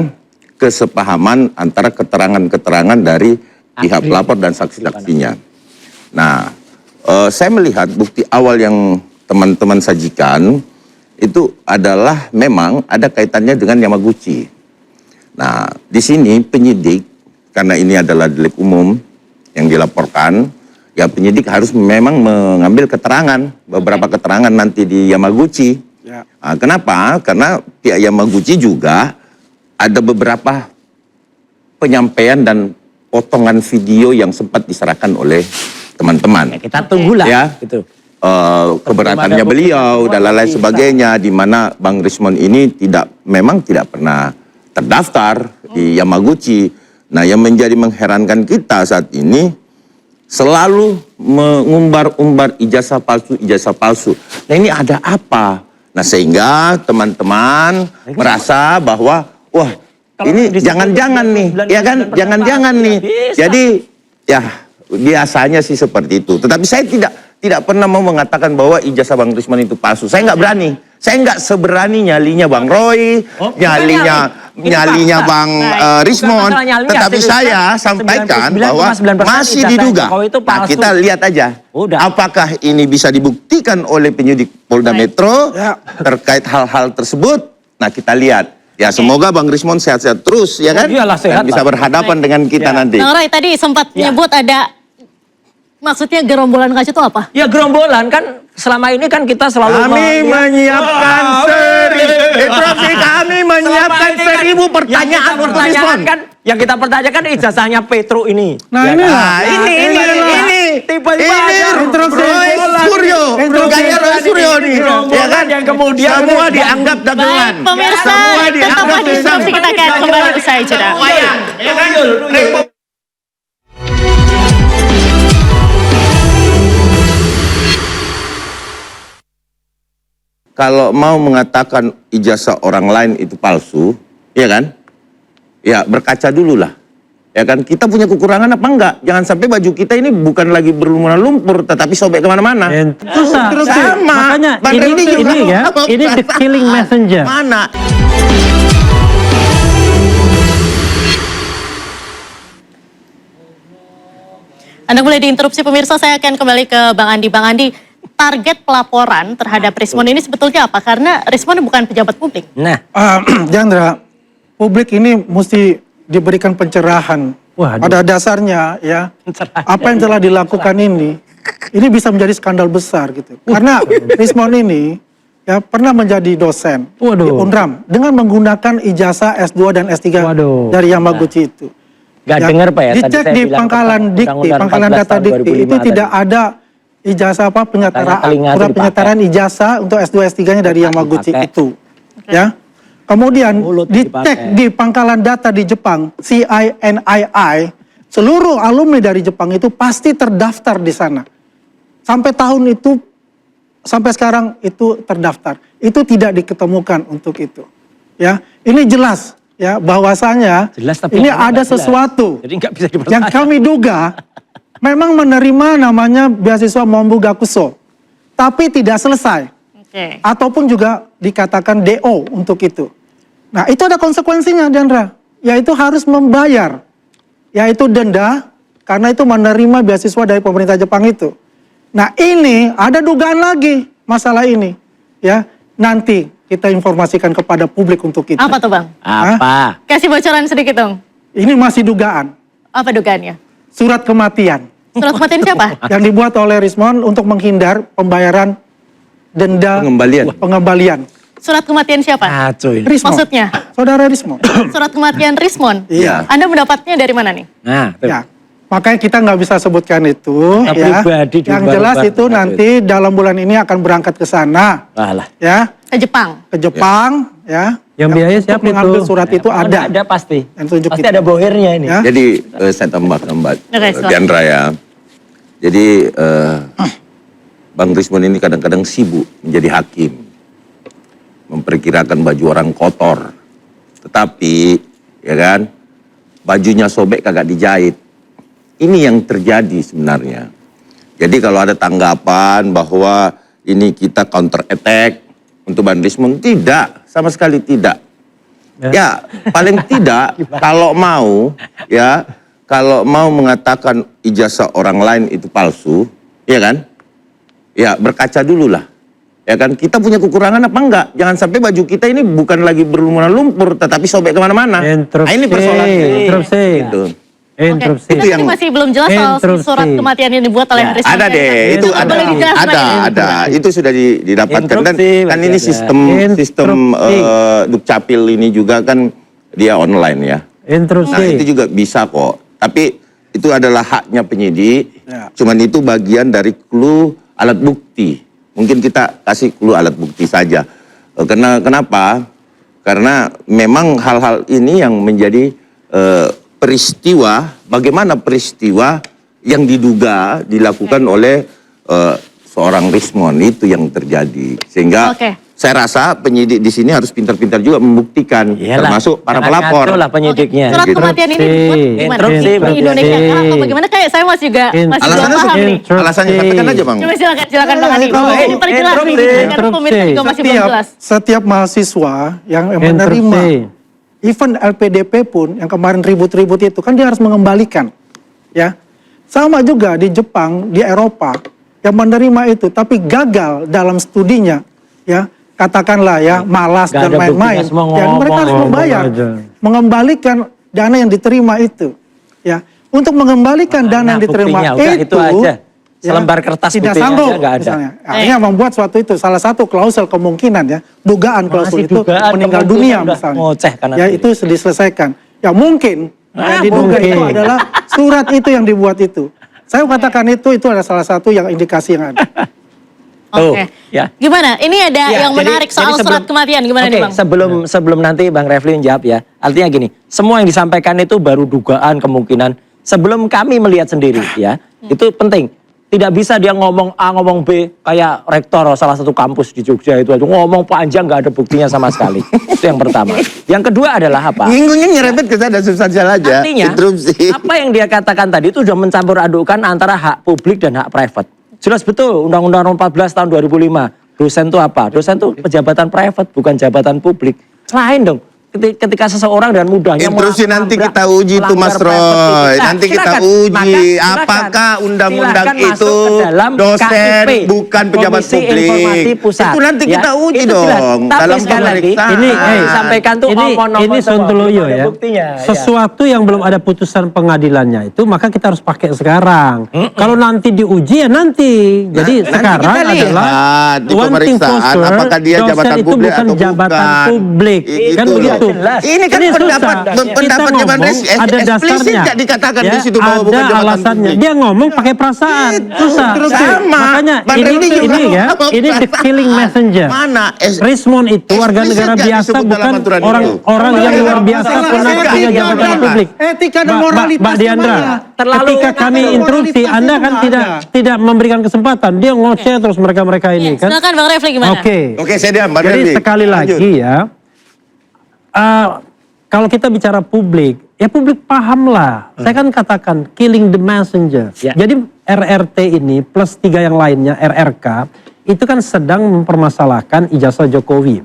kesepahaman antara keterangan-keterangan dari pihak pelapor dan saksi-saksinya. Nah, saya melihat bukti awal yang teman-teman sajikan itu adalah memang ada kaitannya dengan Yamaguchi. Nah, di sini penyidik, karena ini adalah delik umum yang dilaporkan, ya penyidik harus memang mengambil keterangan, beberapa keterangan nanti di Yamaguchi. Ya. Nah, kenapa? Karena pihak Yamaguchi juga ada beberapa penyampaian dan potongan video yang sempat diserahkan oleh teman-teman. Ya, kita tunggulah. Ya. Gitu. Keberatannya beliau dan lain-lain sebagainya, di mana Bang Rismon ini memang tidak pernah terdaftar di Yamaguchi. Nah, yang menjadi mengherankan kita saat ini selalu mengumbar-umbar ijazah palsu. Nah, ini ada apa? Nah, sehingga teman-teman merasa bahwa wah, ini jangan-jangan nih, ya kan? Jangan-jangan nih. Jadi ya biasanya sih seperti itu. Tetapi saya tidak pernah mau mengatakan bahwa ijazah Bang Rismon itu palsu. Saya nggak berani. Saya nggak seberani nyalinya Bang Roy, nyalinya Bang Rismon. Tetapi saya sampaikan bahwa masih diduga. Nah, kita lihat aja. Apakah ini bisa dibuktikan oleh penyidik Polda Metro terkait hal-hal tersebut? Nah, kita lihat. Ya, semoga Bang Rismon sehat-sehat terus, ya kan? Iyalah, sehat, dan bisa berhadapan dengan kita nanti. Bang Roy tadi sempat nyebut ada, maksudnya gerombolan kaca itu apa? Ya gerombolan kan selama ini kan kita selalu Kami menyiapkan kami menyiapkan 1000 pertanyaan untuk Rismon. kan yang kita pertanyakan ijazahnya Petro ini. Nah, Ya inilah. kan? ini tiba-tiba ada Roy Suryo, gaya Roy Suryo nih, ya kan? yang kemudian Semua dianggap dagelan. Baik, pemirsa, Semua tetap dianggap di Instruksi, kita akan kembali usai jeda. Kalau mau mengatakan ijazah orang lain itu palsu, ya kan? Ya berkaca dulu lah. Ya kan, kita punya kekurangan apa enggak? Jangan sampai baju kita ini bukan lagi berlumuran lumpur, tetapi sobek kemana-mana. Susah. Sama. Makanya Bang Randy juga ini ya, sama. ini the killing messenger. Mana? Anda boleh diinterupsi pemirsa, saya akan kembali ke Bang Andi. Bang Andi, target pelaporan terhadap Rismon ini sebetulnya apa? Karena Rismon bukan pejabat publik. Nah, Jandra, publik ini mesti diberikan pencerahan. Waduh. Pada dasarnya ya, apa yang telah dilakukan ini bisa menjadi skandal besar gitu. Karena Rismon ini ya pernah menjadi dosen di UNRAM dengan menggunakan ijazah S2 dan S3 dari Yamaguchi itu. nggak dengar Pak ya? Tadi Dicek saya di bilang pangkalan tentang dikti, Undang-Undang pangkalan 14 data tahun dikti 2005 itu tidak tadi. ada ijazah penyetaraan, telinga itu surat dipakai. penyetaraan ijazah untuk S2 S3-nya dari Yamaguchi Dipakai. itu. Ya. Kemudian Mulut dicek dipakai. di pangkalan data di Jepang, CINII, seluruh alumni dari Jepang itu pasti terdaftar di sana. Sampai tahun itu, sampai sekarang itu terdaftar. Itu tidak diketemukan untuk itu. Ya, ini jelas ya bahwasanya Jelas, tapi ini yang ada nggak jelas. sesuatu Jadi nggak bisa dipercaya. yang kami duga memang menerima namanya beasiswa Mombu Gakuso, tapi tidak selesai. Oke. Ataupun juga dikatakan DO untuk itu. Nah, itu ada konsekuensinya, Diandra. Yaitu harus membayar. Yaitu denda, karena itu menerima beasiswa dari pemerintah Jepang itu. Nah, ini ada dugaan lagi masalah ini. Ya, nanti kita informasikan kepada publik untuk itu. Apa tuh Bang? Apa? Kasih bocoran sedikit dong. Ini masih dugaan. Apa dugaannya? Surat kematian Surat kematian siapa? yang dibuat oleh Rismon untuk menghindar pembayaran denda pengembalian. Surat kematian siapa? Kacau ini. Rismon. Maksudnya? Saudara Rismon. Surat kematian Rismon? Iya. Anda mendapatnya dari mana nih? Nah, tuh. Ya, makanya kita nggak bisa sebutkan itu. Nah, Ya. pribadi Yang diumbar-umbar jelas itu gitu. nanti dalam bulan ini akan berangkat ke sana, Alah. ya, Ke Jepang. ke Jepang, ya. Yang biaya untuk siapa mengambil itu? surat itu Oh, ada. Ada pasti. Yang tunjuk Pasti itu. ada bohernya ini. Ya. Jadi saya tambahkan Mbak Oke, silakan. Diandra ya. Jadi Bang Rismon ini kadang-kadang sibuk menjadi hakim. Memperkirakan baju orang kotor. Tetapi, ya kan, bajunya sobek kagak dijahit. Ini yang terjadi sebenarnya. Jadi kalau ada tanggapan bahwa ini kita counter attack untuk Bang Rismon, tidak, sama sekali tidak. Ya, paling tidak kalau mau, ya, kalau mau mengatakan ijazah orang lain itu palsu, ya kan? Ya, berkaca dulu lah. Ya kan, kita punya kekurangan apa enggak? Jangan sampai baju kita ini bukan lagi berlumuran lumpur, tetapi sobek kemana-mana. Nah, ini persoalannya. Gitu. Oke, kita tadi masih belum jelas soal surat kematian yang dibuat oleh Rismon. Ada deh, itu ada. Itu sudah didapatkan kan ini sistem Dukcapil ini juga kan dia online ya. Nah, itu juga bisa kok. Tapi itu adalah haknya penyidik. Cuman itu bagian dari clue alat bukti. Mungkin kita kasih clue alat bukti saja. Kenapa? Karena memang hal-hal ini yang menjadi peristiwa, bagaimana peristiwa yang diduga dilakukan oleh seorang Rismon itu yang terjadi. Sehingga saya rasa penyidik di sini harus pintar-pintar juga membuktikan, termasuk para pelapor. Lah penyidiknya. Surat kematian ini dibuat gimana? Di Indonesia atau bagaimana? Kayak saya masih belum paham nih. Alasannya sampaikan aja Bang. Coba silakan Bang Adi. Ini perjelas nih, karena pemirsa juga masih belum jelas. Setiap mahasiswa yang menerima even LPDP pun yang kemarin ribut-ribut itu kan dia harus mengembalikan, ya. Sama juga di Jepang, di Eropa yang menerima itu tapi gagal dalam studinya, ya. Katakanlah ya malas dan main-main, ya mereka harus membayar, mengembalikan dana yang diterima itu, ya. Untuk mengembalikan dana yang diterima itu aja. Selembar kertas tidak putihnya sanggup, nggak ada. misalnya. Akhirnya membuat suatu itu salah satu klausul kemungkinan ya, dugaan klausul itu meninggal dunia misalnya. Ya itu diselesaikan. Ya mungkin yang diduga itu adalah surat itu yang dibuat itu. Saya katakan itu adalah salah satu yang indikasi yang ada. Oke. Gimana? Ini ada yang menarik soal surat kematian. Gimana nih Bang? Sebelum nanti Bang Refli menjawab ya. Artinya gini, semua yang disampaikan itu baru dugaan kemungkinan. Sebelum kami melihat sendiri ya, itu penting. Tidak bisa dia ngomong A, ngomong B, kayak rektor salah satu kampus di Jogja itu ngomong panjang nggak ada buktinya sama sekali. Itu yang pertama. Yang kedua adalah apa? Nyinggungnya nyerempet ke sana substansial aja. Artinya, apa yang dia katakan tadi itu sudah mencampur adukan antara hak publik dan hak private. Jelas betul, Undang-Undang 14 tahun 2005. Dosen itu apa? Dosen itu pejabatan private, bukan jabatan publik. Lain dong. Ketika seseorang dengan mudahnya terus nanti kita uji itu Mas Roy. Nanti kita uji apakah undang-undang itu dosen bukan pejabat publik. Itu nanti kita uji dong dalam pemeriksaan. Ini sampaikan tuh ini sontoloyo ya. Sesuatu yang belum ada putusan pengadilannya itu maka kita harus pakai sekarang. Kalau nanti diuji ya nanti. Jadi sekarang adalah di pemeriksaan apakah dia jabatan publik atau bukan. Kan begitu. Ini kan pendapat Jaman ada dasarnya. Tidak dikatakan di situ bahwa bukan jabatan alasannya. publik. Dia ngomong pakai perasaan. Susah. Makanya ini ya, ini the killing messenger. Mana? Rismon itu warga negara biasa, bukan orang yang luar biasa pernah punya jabatan publik. Etika dan moralitas. Mbak Diandra, ketika kami interupsi, Anda kan tidak memberikan kesempatan. Dia ngoceh terus mereka ini kan. Silakan Bang Refli gimana? Oke, saya diam. Jadi sekali lagi ya. Kalau kita bicara publik, ya publik pahamlah. Saya kan katakan killing the messenger. Jadi RRT ini plus 3 yang lainnya, RRK, itu kan sedang mempermasalahkan ijazah Jokowi.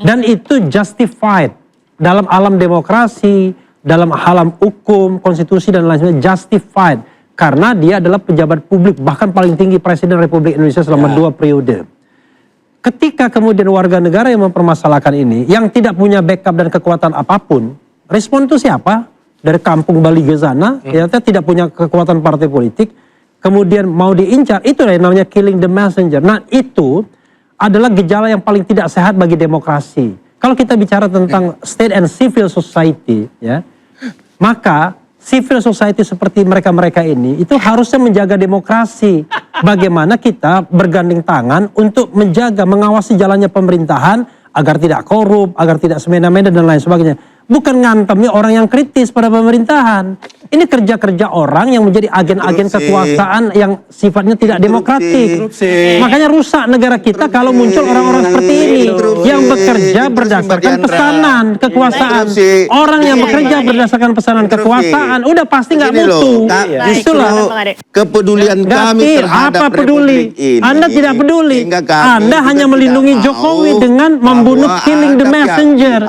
Dan itu justified dalam alam demokrasi, dalam alam hukum, konstitusi dan lain sebagainya, justified. Karena dia adalah pejabat publik, bahkan paling tinggi Presiden Republik Indonesia selama 2 periode. Ketika kemudian warga negara yang mempermasalahkan ini, yang tidak punya backup dan kekuatan apapun, Rismon itu siapa? Dari kampung Bali ke sana, ternyata tidak punya kekuatan partai politik, kemudian mau diincar, itu yang namanya killing the messenger. Nah itu adalah gejala yang paling tidak sehat bagi demokrasi. Kalau kita bicara tentang state and civil society, ya, maka civil society seperti mereka-mereka ini itu harusnya menjaga demokrasi. Bagaimana kita bergandeng tangan untuk menjaga, mengawasi jalannya pemerintahan agar tidak korup, agar tidak semena-mena dan lain sebagainya. Bukan ngantemi orang yang kritis pada pemerintahan. Ini kerja-kerja orang yang menjadi agen-agen kekuasaan yang sifatnya tidak demokratik. Makanya rusak negara kita kalau muncul orang-orang seperti ini. Yang bekerja berdasarkan pesanan kekuasaan. Orang yang bekerja berdasarkan pesanan kekuasaan udah pasti nggak butuh. Itulah kepedulian kami terhadap Republik ini. Anda tidak peduli. Anda hanya melindungi Jokowi dengan membunuh killing the messenger.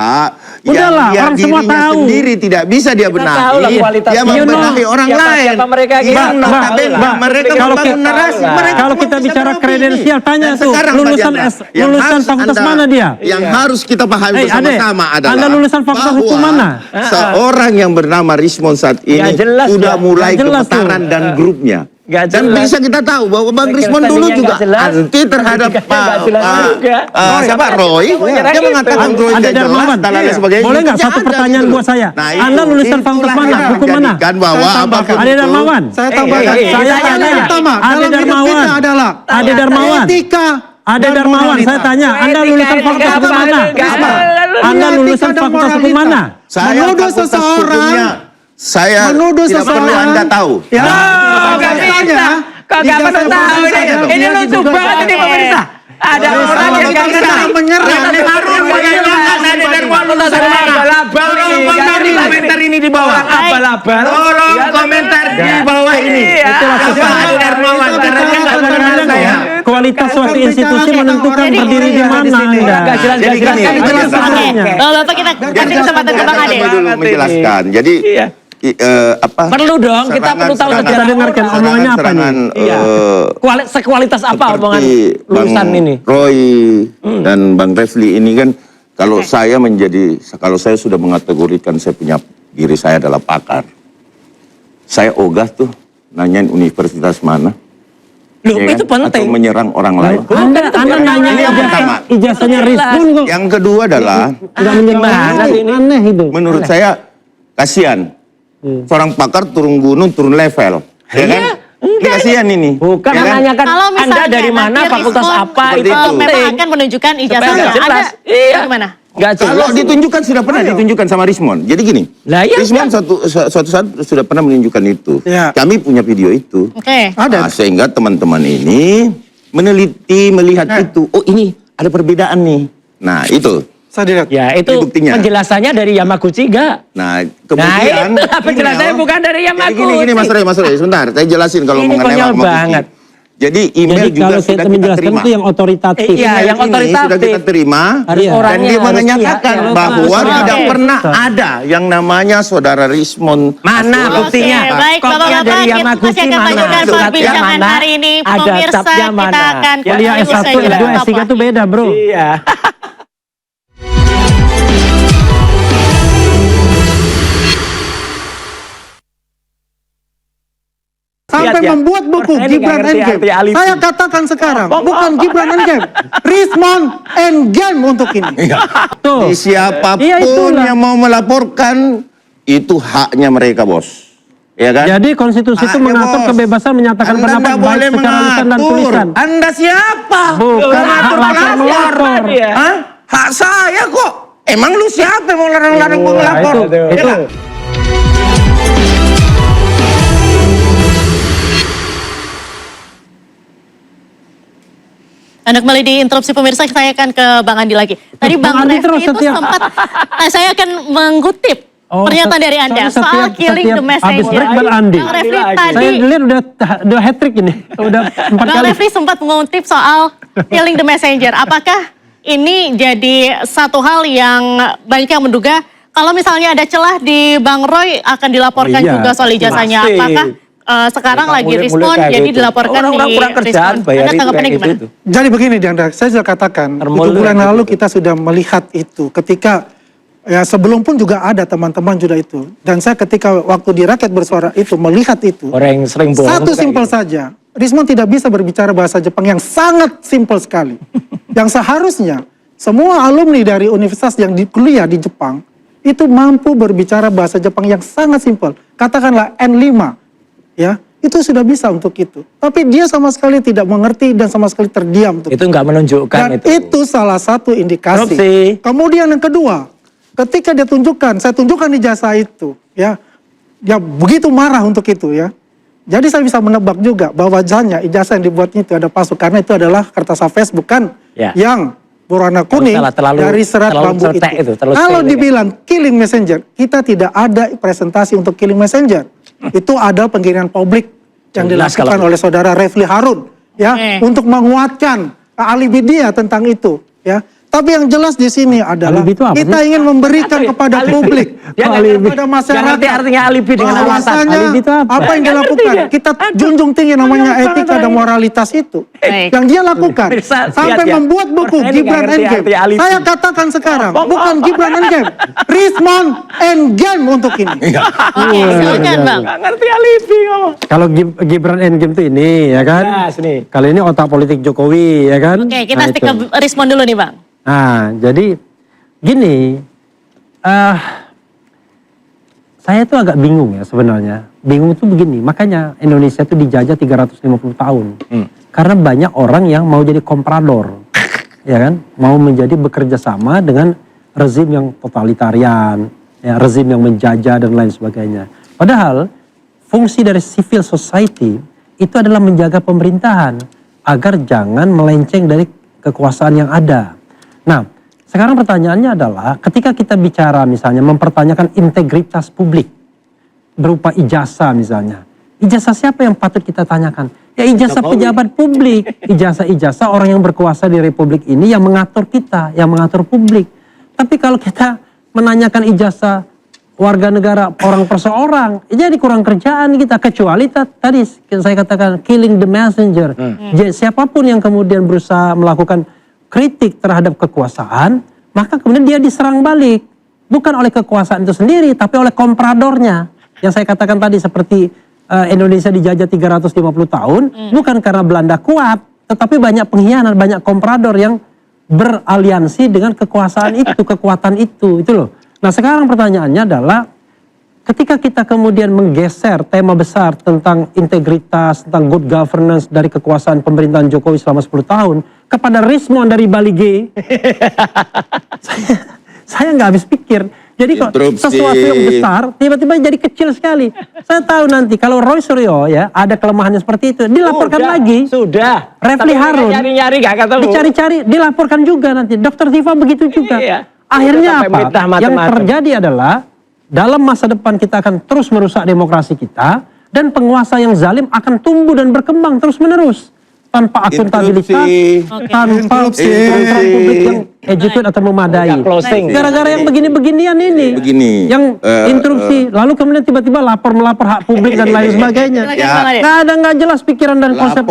Udahlah, yang orang dia semua dirinya tahu. sendiri tidak bisa dia tahu lah benahi, kualitasnya. dia membenahi orang lain. Siapa mereka Yang gitu. notabene Mbak, mereka kalau membangun kita- narasi. Mbak, Mereka kalau cuma kita bisa bicara beropini. kredensial, tanya Dan tuh, sekarang, Pak lulusan Janda, S- yang lulusan harus fakultas Anda- mana dia? Yang harus kita pahami bersama-sama adalah Anda lulusan fakultas bahwa hukum mana? seorang yang bernama Rismond saat ini Nggak jelas, sudah nggak? mulai Nggak jelas gemetaran dan grupnya. Nggak Dan jelas. bisa kita tahu bahwa Bang Legal Rismond dulu standing-nya juga nggak jelas. anti terhadap Etikanya nggak jelas juga. siapa Roy. menyerang Dia itu. mengatakan Roy Ada nggak jelas Darmawan. dan lain Iya. sebagainya. Boleh nggak Itu satu ada pertanyaan gitu buat loh. saya? Nah, Anda itu- lulusan itulah fakultas mana? yang Hukum mana? menjadikan bahwa Saya tambahkan. apapun Ada itu- Darmawan. Saya tambahkan. saya Yang tanya. pertama, Ada dalam hidup Darmawan. kita adalah Ada Darmawan. etika. Ada dan Darmawan, moralitas. saya tanya, Anda lulusan fakultas hukum mana? Anda lulusan Etika dan fakultas hukum moralitas. mana? Saya Menuduh fakultas seseorang, hukumnya, saya menuduh tidak perlu seseorang. Anda tahu. Ya, nggak bisa. Kok nggak perlu tahu deh. Ini lucu banget ini pemirsa. Ada orang yang nggak kenal. menyerang. Tolong komentar ini di bawah. Abal-abal. Tolong komentar di bawah ini. Itulah Siapa Adi Darmawan? Karena dia nggak kenal Kadang-kadang saya. ya, kualitas suatu institusi menentukan Jadi- berdiri di mana Anda. Nggak jelas, nggak Jadi jelas. gini, Kan Jadi jelas gini. sebenarnya. Oke, Bapak kita kasih kesempatan ke Bang Ade. Saya dulu menjelaskan. Jadi Iya. apa? Perlu dong, kita perlu tahu serangan- Kita dengarkan omongannya apa nih? serangan, Iya. Sekualitas apa omongan lulusan Bang ini? Roy dan Bang Refli ini kan kalau saya sudah mengategorikan saya punya diri saya adalah pakar. Saya ogah tuh nanyain universitas mana. Loh, ya itu kan? penting. Atau menyerang orang lain. Anda nanya Ini yang pertama. ijazahnya Rismon kok. Yang kedua adalah Nggak menyerang Gimana orang. sih ini? Aneh itu. menurut saya kasihan. Seorang pakar turun gunung, turun level. Ya kan? Ini kasihan ini. Bukan Ya kan? menanyakan Kalau Anda misalnya dari mana, nanti fakultas Rismon apa, Seperti itu itu. memang penting. akan menunjukkan Supaya ijazahnya. nggak jelas. Anda Iya. gimana? Nggak jelas. Kalau ditunjukkan sudah pernah ditunjukkan sama Rismond. Jadi gini, Lah, iya, Rismond suatu saat sudah pernah menunjukkan itu. Ya. Kami punya video itu. Oke. Ada. Nah, sehingga teman-teman ini meneliti, melihat itu. Oh ini ada perbedaan nih. Nah itu. Saya dilihat. Ya, itu Ini buktinya. penjelasannya dari Yamaguchi enggak? Nah Nah, kemudian. itu penjelasannya email- bukan dari Jadi Yamaguchi. gini Mas Roy, sebentar. Saya jelasin kalau Ini mengenai konyol Yamaguchi. banget. Jadi email Jadi juga kalau sudah kita kita menjelaskan terima. itu yang otoritatif. Iya, Email yang ini otoritatif. sudah kita terima. Harus Iya. Dan orangnya dia harus menyatakan iya, bahwa Oke. tidak pernah ada yang namanya saudara Rismond. Mana Aswad. buktinya? Oke, baik, Kopnya Bapak-bapak, dari kita Yamaguchi masih akan mana? lanjutkan Suratnya perbincangan mana? hari ini. Ada Pemirsa, tabnya kita mana? akan Ya, Kuliah kembali S1, usai S2, jeda. S3 itu beda bro. Iya. Sampai Lihat ya. membuat buku Orang ini Gibran nggak ngerti Endgame. arti alibi. Saya katakan sekarang, bukan Gibran Endgame. Rismond Endgame untuk ini. Tuh. Di siapapun Iya, itulah. yang mau melaporkan itu haknya mereka, bos. Ya kan? Jadi konstitusi itu Haknya, mengatur bos. kebebasan menyatakan Anda pendapat nggak baik boleh secara lisan dan mengatur. tulisan. Anda siapa? Bukan hak Mengatur lapor pelapor. melapor. Iya. Hah? Hak saya kok. Emang lu siapa yang mau larang-larang gua Nah, ngelapor? itu, Ya itu. nggak? Anda kembali di interupsi pemirsa, saya akan ke Bang Andi lagi. Tadi Bang Bang Andi Refli terus itu setiap- sempat, saya akan mengutip pernyataan dari Anda soalnya soal setiap- killing the setiap messenger. habis break Bang Andi. Bang Refli Lagi. tadi, Saya dilihat udah hat trick ini. Udah 4 Bang kali. Refli sempat mengutip soal killing the messenger. Apakah ini jadi satu hal yang banyak yang menduga kalau misalnya ada celah di Bang Roy akan dilaporkan Oh iya, juga soal ijazahnya? pasti. Apakah sekarang lagi Mulai-mulai respon kayak jadi gitu. dilaporkan Orang-orang di kurang kerjaan, respon? bayar Anda itu tanggapannya kayak gimana? gitu. Jadi begini Diandra, saya sudah katakan, Termul 7 bulan kayak lalu gitu. kita sudah melihat itu. Ketika, ya sebelum pun juga ada teman-teman juga itu. Dan saya ketika waktu di Rakyat Bersuara itu, melihat itu. Orang yang sering bohong. Satu tuh kayak simpel gitu. saja, Rismond tidak bisa berbicara bahasa Jepang yang sangat simpel sekali. Yang seharusnya semua alumni dari universitas yang kuliah di Jepang itu mampu berbicara bahasa Jepang yang sangat simpel. Katakanlah N5, ya itu sudah bisa untuk itu. Tapi dia sama sekali tidak mengerti dan sama sekali terdiam untuk Itu nggak menunjukkan dan itu salah satu indikasi. Korupsi. Kemudian yang kedua, ketika dia tunjukkan, saya tunjukkan ijazah itu, ya, dia begitu marah untuk itu, ya. Jadi saya bisa menebak juga bahwa ijazah yang dibuatnya itu ada palsu karena itu adalah kertas Facebook kan, Ya. yang berwarna kuning salah, terlalu- dari serat terlalu bambu cetek itu, terlalu Kalau sepele. dibilang killing messenger, kita tidak ada presentasi untuk killing messenger. Itu ada pengiriman publik yang Jelas dilakukan kalau- oleh saudara Refli Harun, ya, Oke. untuk menguatkan alibi dia tentang itu, ya. Tapi yang jelas di sini adalah Alibi itu apa kita sih? ingin memberikan kepada publik, kepada masyarakat, artinya alibi dengan alasan. bahwasanya Alibi itu apa? yang dilakukan. Kita junjung tinggi namanya etika dan moralitas itu. Baik. Yang dia lakukan sampai ya. membuat buku Orang ini Gibran nggak ngerti Endgame. arti alibi. Saya katakan sekarang, bukan Gibran Endgame, Rismon Endgame untuk ini. Oke, silakan Bang. Nggak ngerti alibi ngomong. Kalau Gibran Endgame itu ini ya kan. Jelas nih. Kali ini otak politik Jokowi ya kan. Oke, kita Nah, stick itu. ke Rismon dulu nih Bang. Nah, jadi gini, saya tuh agak bingung ya sebenarnya. Bingung tuh begini, makanya Indonesia tuh dijajah 350 tahun. Karena banyak orang yang mau jadi komprador, ya kan? Mau menjadi bekerja sama dengan rezim yang totalitarian, ya, rezim yang menjajah dan lain sebagainya. Padahal fungsi dari civil society itu adalah menjaga pemerintahan agar jangan melenceng dari kekuasaan yang ada. Nah, sekarang pertanyaannya adalah ketika kita bicara misalnya mempertanyakan integritas publik berupa ijazah misalnya. Ijazah siapa yang patut kita tanyakan? Ya ijazah pejabat publik, ijazah orang yang berkuasa di republik ini yang mengatur kita, yang mengatur publik. Tapi kalau kita menanyakan ijazah warga negara orang per seorang, jadi kurang kerjaan kita. Kecuali tadi saya katakan killing the messenger. Jadi siapapun yang kemudian berusaha melakukan kritik terhadap kekuasaan, maka kemudian dia diserang balik. Bukan oleh kekuasaan itu sendiri, tapi oleh kompradornya. Yang saya katakan tadi seperti Indonesia dijajah 350 tahun, bukan karena Belanda kuat, tetapi banyak pengkhianat, banyak komprador yang beraliansi dengan kekuasaan itu, kekuatan itu loh. Nah sekarang pertanyaannya adalah, ketika kita kemudian menggeser tema besar tentang integritas, tentang good governance dari kekuasaan pemerintahan Jokowi selama 10 tahun, kepada Rismon dari Bali G, saya nggak habis pikir. Jadi kok sesuatu yang besar tiba-tiba jadi kecil sekali. Saya tahu nanti kalau Roy Suryo ya ada kelemahannya seperti itu, dilaporkan lagi. Sudah. Refli Tapi Harun nyari-nyari gak ketemu. dicari-cari, dilaporkan juga nanti. Dr. Tifa begitu juga. Iya. Akhirnya Sampai apa? mitah macam-macam. Yang terjadi adalah dalam masa depan kita akan terus merusak demokrasi kita dan penguasa yang zalim akan tumbuh dan berkembang terus-menerus tanpa akuntabilitas, tanpa kontrol publik yang educate atau memadai. Closing. Gara-gara yang begini-beginian ini, Begini, yang interupsi, lalu kemudian tiba-tiba melapor hak publik dan lain sebagainya. Silakan, Bang Ade. Nggak jelas pikiran dan konsep.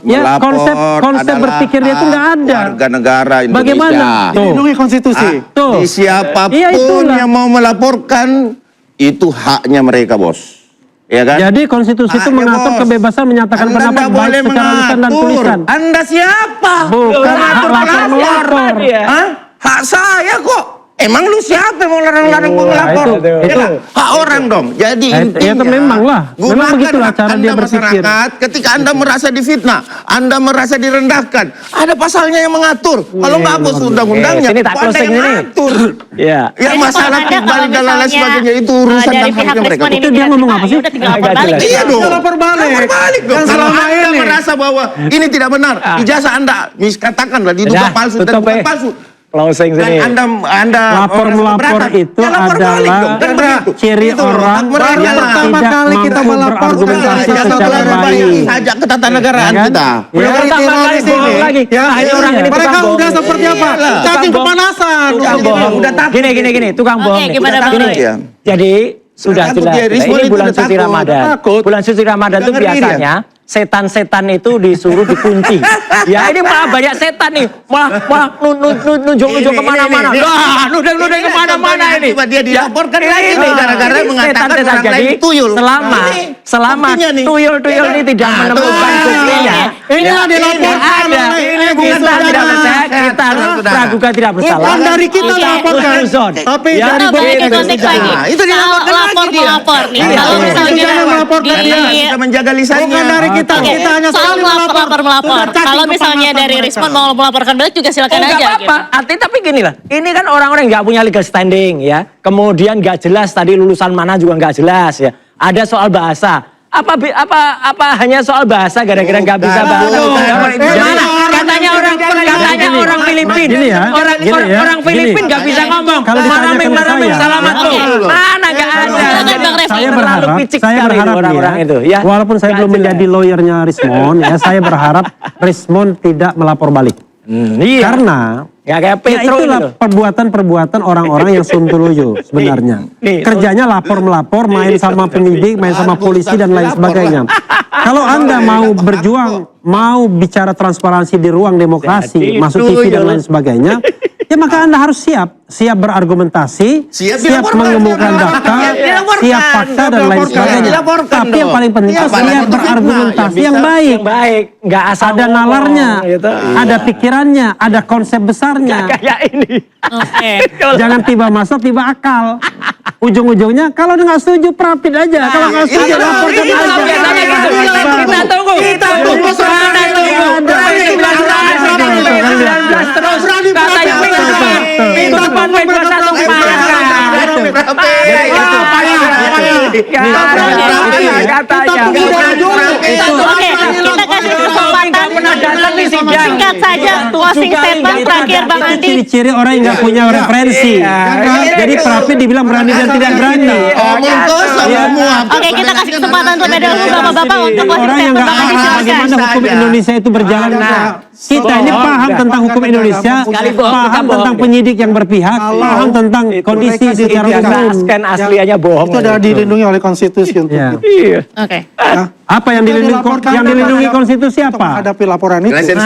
Ya, konsep berpikir dia itu nggak ada. Warga negara Indonesia. Bagaimana? Tuh. Dilindungi konstitusi. Tuh. Di siapapun Iya, itulah. yang mau melaporkan, itu haknya mereka, bos. Ya kan? Jadi konstitusi itu Haknya, mengatur bos. kebebasan menyatakan Anda pendapat nggak baik boleh secara lisan dan tulisan. Anda siapa? Bukan hak Mengatur lapor melapor. Hah? Hak saya kok. Emang lu siapa yang mau larang-larang gua ngelapor? itu- Ya kan? Hak orang dong. Jadi Ya, intinya, itu memang lah. Memang gunakan begitulah hak cara Anda dia berpikir. masyarakat ketika Anda merasa difitnah, Anda merasa direndahkan. Ada pasalnya yang mengatur. Kalau nggak hapus undang-undangnya, Sini tak kok Anda closing yang ini. ngatur. Iya. Ya Jadi masalah menurut Anda pribadi kalau dan lain misalnya, sebagainya itu urusan dari dan pihak haknya mereka. Rismon ini Itu dia tidak ngomong terima, apa ya sih? udah tinggal lapor Nggak balik. jelas. Iya dong. Lapor balik. Lapor balik dong. Yang Kalau selama Anda ini. merasa bahwa ini tidak benar, ijazah Anda katakanlah diduga Udah, palsu dan tutup, bukan eh. palsu. Closing Dan sini. Anda Lapor merasa melapor keberatan, itu ya lapor balik adalah dong, kan begitu. ciri Itu loh, orang hak mereka baru lah. pertama tidak kali kita mampu melaporkan berargumentasi dari secara satu baik. Saja ketatanegaraan Ya kan? kita. Ya. Dari Pertama kali teroris bohong ini, lagi. ya, Nah, ini orang ini mereka tukang udah bohong. seperti apa? Iyalah. Cacing Tukang bohong. kepanasan. Tukang bohong. Udah takut. Gini, tukang bohong. nih. gimana, Bang Gini, Roy? Iya. jadi sudah Takut jelas. dia, Nah, Rismon ini itu bulan udah suci takut. Ramadan. Takut. Bulan suci Ramadan itu Udah ngeri dia. biasanya setan-setan itu disuruh dikunci. Ya ini malah banyak setan nih, malah nunjuk-nunjuk Ini, kemana-mana. ini. Wah, nudeng-nudeng Ini kemana-mana contohnya, ini. tiba dia dilaporkan lagi ini nih, gara-gara ini mengatakan setan-setan. orang lain Jadi tuyul. selama Buktinya nih. tuyul-tuyul ini tidak Nah, menemukan tuh. buktinya, Inilah ya, dilaporkan ada. oleh Kita saudara. tidak percaya, kita praduga tidak bersalah. Bukan dari kita Oke. melaporkan, Husnuzon. tapi Ya, dari Kita balik ke berbagai konteks sisi. lagi. Nah, itu Soal dilaporkan lagi dia. lapor-melapor nih. Iya. Kalau Itu misalnya jangan melaporkan di dia. Kita menjaga lisannya. Bukan dari kita, Oke, kita hanya soal sekali melapor. Sudah cacing Kalau misalnya kepanasan dari mereka. Rismon mau melaporkan balik juga silakan Nggak aja. apa-apa. Artinya tapi gini lah, ini kan orang-orang nggak punya legal standing ya. Kemudian nggak jelas tadi lulusan mana juga nggak jelas ya. Ada soal bahasa. Apa hanya soal bahasa gara-gara nggak bisa bahasa? Katanya orang Filipin. Gini ya, Orang Filipin nggak bisa ngomong. Kalau ditanyakan ke Maraming saya. salamat tuh. Oke. Mana nggak ada. Silakan, Jadi Bang Refli. Saya terlalu berharap, picik saya sekali berharap orang-orang nih itu ya. walaupun saya Nggak belum jelas. menjadi lawyernya Rismon, ya saya berharap Rismon tidak melapor balik. Iya. Karena Nggak kayak Ya Petro itulah gitu. perbuatan-perbuatan orang-orang yang sontoloyo sebenarnya. Nih, Kerjanya lapor-melapor, main sama penyidik, main sama polisi dan lain sebagainya. Kalau Anda mau berjuang, mau bicara transparansi di ruang demokrasi, Jadi masuk itu TV dan ya. lain sebagainya, ya maka Anda harus siap berargumentasi, siap mengemukakan data, siap fakta dan lain sebagainya. Tapi yang paling penting itu siap berargumentasi yang baik. Yang baik, nggak asal Ada ngomong, nalarnya, gitu. ada pikirannya, ada konsep besarnya. Kayak ini. Oke. Jangan tiba masuk, tiba akal. Ujung-ujungnya kalau nggak setuju prapit aja. Kalau nggak setuju laporkan aja. Biasanya gitu. Kita tunggu. Kita tunggu. Terus katanya minggu depan P21 katanya. Oke, kita kasih kesempatan singkat saja closing statement terakhir Bang Itu Andi. ciri-ciri orang yang nggak punya referensi. Jadi prapit dibilang berani dan tidak berani. Oke, kita kasih kesempatan terlebih dahulu Bapak-bapak untuk closing Orang yang statement nggak Bang Andi, paham silakan. bagaimana hukum Indonesia itu berjalan. Kita ini paham tentang hukum Indonesia, paham tentang penyidik yang berpihak, paham tentang kondisi secara umum. Kan aslinya bohong. Itu sudah dilindungi oleh konstitusi untuk Ya. itu. Iya. Oke. Apa yang dilindungi konstitusi Untuk apa? menghadapi laporan itu. Closing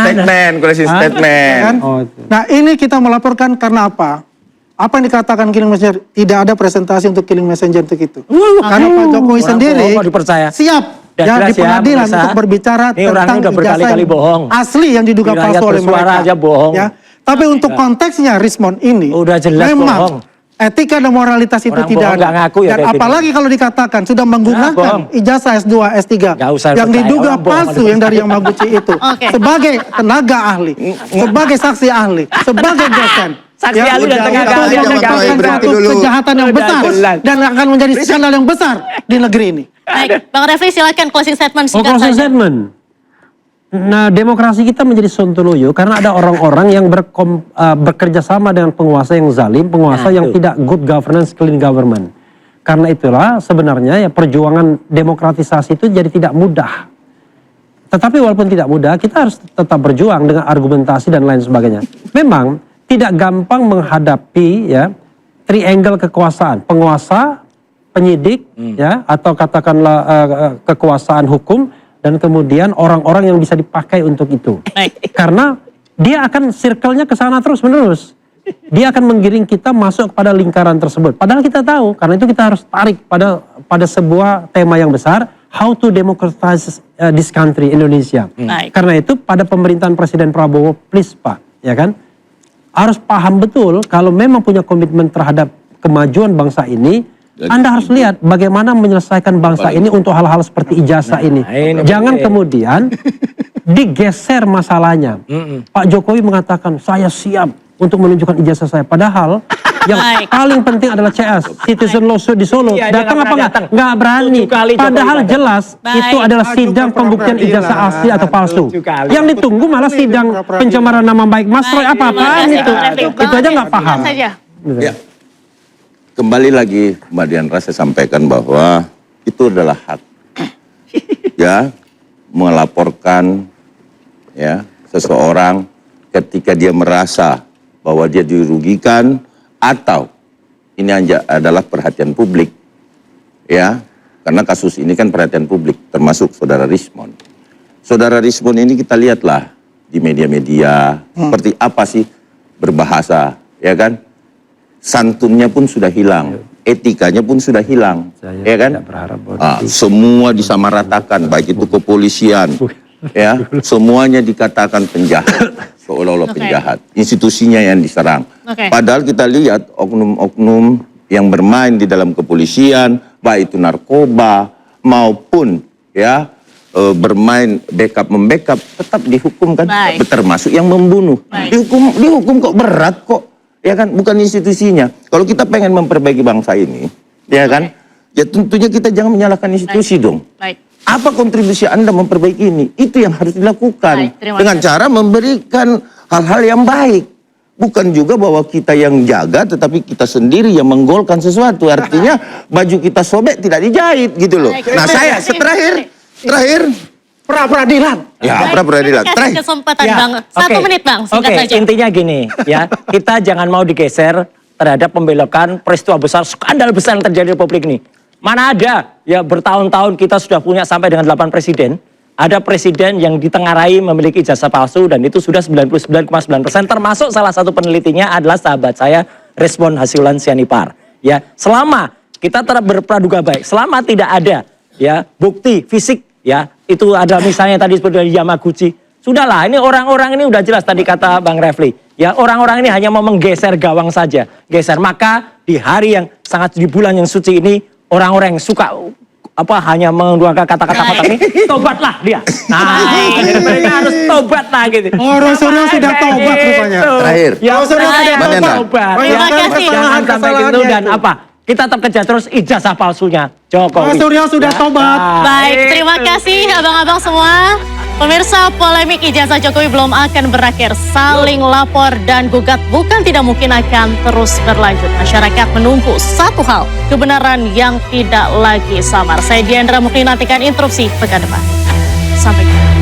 statement. Kan? Oh, itu. Nah ini kita melaporkan karena apa? Apa yang dikatakan Killing Messenger? Tidak ada presentasi untuk Killing Messenger untuk itu. Karena Pak Jokowi Orang sendiri bohong kok dipercaya. siap Dan ya jelas di pengadilan pemirsa. untuk berbicara Ini orangnya tentang udah berkali-kali ijazah bohong. asli yang diduga Di rakyat palsu oleh bersuara mereka. aja bohong. Ya. Tapi untuk konteksnya Rismond ini Udah jelas memang bohong. etika dan moralitas itu Orang tidak bohong ada. nggak ngaku ya Dan kayak gitu. apalagi kalau dikatakan sudah menggunakan bohong. ijazah S2, S3 Nggak usah yang percaya, diduga orang bohong palsu ada yang dari Yamaguchi itu Oke. sebagai tenaga ahli, sebagai saksi ahli, sebagai dosen. Saksi Ya, ahli dan udah, tenaga itu ahli aja nggak merupakan bisa. satu kejahatan yang Udah besar jelas. dan akan menjadi skandal yang besar di negeri ini. Baik, Bang Refli silakan closing statement Oh, singkat closing saja. statement. Nah, demokrasi kita menjadi sontoloyo karena ada orang-orang yang bekerja sama dengan penguasa yang zalim, penguasa Nah, yang itu. tidak good governance, clean government. Karena itulah sebenarnya ya perjuangan demokratisasi itu jadi tidak mudah. Tetapi walaupun tidak mudah, kita harus tetap berjuang dengan argumentasi dan lain sebagainya. Memang tidak gampang menghadapi ya triangle kekuasaan, penguasa, penyidik ya atau katakanlah kekuasaan hukum dan kemudian orang-orang yang bisa dipakai untuk itu. Baik. Karena dia akan circle-nya ke sana terus-menerus. Dia akan menggiring kita masuk kepada lingkaran tersebut. Padahal kita tahu, karena itu kita harus tarik pada sebuah tema yang besar, how to democratize this country, Indonesia. Baik. Karena itu pada pemerintahan Presiden Prabowo, please Pak, ya kan? Harus paham betul kalau memang punya komitmen terhadap kemajuan bangsa ini, Anda harus lihat bagaimana menyelesaikan bangsa ini untuk hal-hal seperti ijazah ini. ini Jangan betul. kemudian digeser masalahnya. Pak Jokowi mengatakan saya siap untuk menunjukkan ijazah saya. Padahal yang Baik. paling penting adalah CS, Citizen Lawsuit di Solo. Iya, dia Datang nggak apa pernah enggak? datang. Nggak berani. 7 kali Jokowi Padahal datang. jelas Baik. itu adalah sidang pembuktian ijazah asli atau palsu. 7 kali. Yang ditunggu malah sidang pencemaran nama baik Mas Roy Baik, apa-apaan terima kasih, itu. Bang Refli. Itu aja nggak Singkat paham. saja. Ya. Kembali lagi Mbak Diandra saya sampaikan bahwa itu adalah hak ya melaporkan ya seseorang ketika dia merasa bahwa dia dirugikan atau ini adalah perhatian publik ya karena kasus ini kan perhatian publik termasuk saudara Rismond. Saudara Rismond ini kita lihatlah di media-media seperti apa sih berbahasa ya kan. Santunnya pun sudah hilang, etikanya pun sudah hilang, Saya ya kan? tidak berharap bahwa Semua disamaratakan, baik itu kepolisian, ya, semuanya dikatakan penjahat, seolah-olah Oke. penjahat. Institusinya yang diserang. Oke. Padahal kita lihat oknum-oknum yang bermain di dalam kepolisian, baik itu narkoba maupun ya bermain membackup, tetap dihukum kan, Baik. termasuk yang membunuh. Baik. Dihukum kok berat kok. Ya kan, bukan institusinya. Kalau kita pengen memperbaiki bangsa ini, ya kan, ya tentunya kita jangan menyalahkan institusi dong. Baik. Apa kontribusi Anda memperbaiki ini? Itu yang harus dilakukan. Baik, terima Dengan kasih. cara memberikan hal-hal yang baik. Bukan juga bahwa kita yang jaga, tetapi kita sendiri yang menggolkan sesuatu. Artinya baju kita sobek tidak dijahit gitu loh. Baik, Nah terima saya kasih. terakhir, pra-peradilan. Ya, Baik, pra-peradilan. kasih Terakhir. kesempatan Ya, Bang. 1 oke. menit Bang, singkat Oke, saja. intinya gini ya, kita jangan mau digeser terhadap pembelokan peristiwa besar, skandal besar yang terjadi di Republik ini. Mana ada ya bertahun-tahun kita sudah punya sampai dengan 8 presiden. Ada presiden yang ditengarai memiliki ijazah palsu dan itu sudah 99,9%, termasuk salah satu penelitinya adalah sahabat saya Rismon Hasiulan Sianipar. Ya, selama kita tetap berpraduga baik, selama tidak ada ya bukti fisik ya, itu ada misalnya tadi seperti dari Yamaguchi. Sudahlah, ini orang-orang ini udah jelas tadi kata Bang Refli. Ya, orang-orang ini hanya mau menggeser gawang saja. Geser, maka di hari yang sangat di bulan yang suci ini, orang-orang yang suka hanya mengeluarkan kata-kata kotor ini, tobatlah dia. Nah, mereka harus tobat lah gitu. Oh, Rosario sudah tobat rupanya. Terakhir. Ya, Rosario sudah Mbak Nena. tobat. Terima Ya, kasih. jangan sampai gitu dan itu. apa? Kita tetap kejar terus ijazah palsunya Jokowi. Rosario sudah tobat. Baik, terima kasih abang-abang semua. Pemirsa, polemik ijazah Jokowi belum akan berakhir. Saling lapor dan gugat bukan tidak mungkin akan terus berlanjut. Masyarakat menunggu satu hal, kebenaran yang tidak lagi samar. Saya Diandra Mukni, nantikan interupsi pekan depan. Sampai jumpa.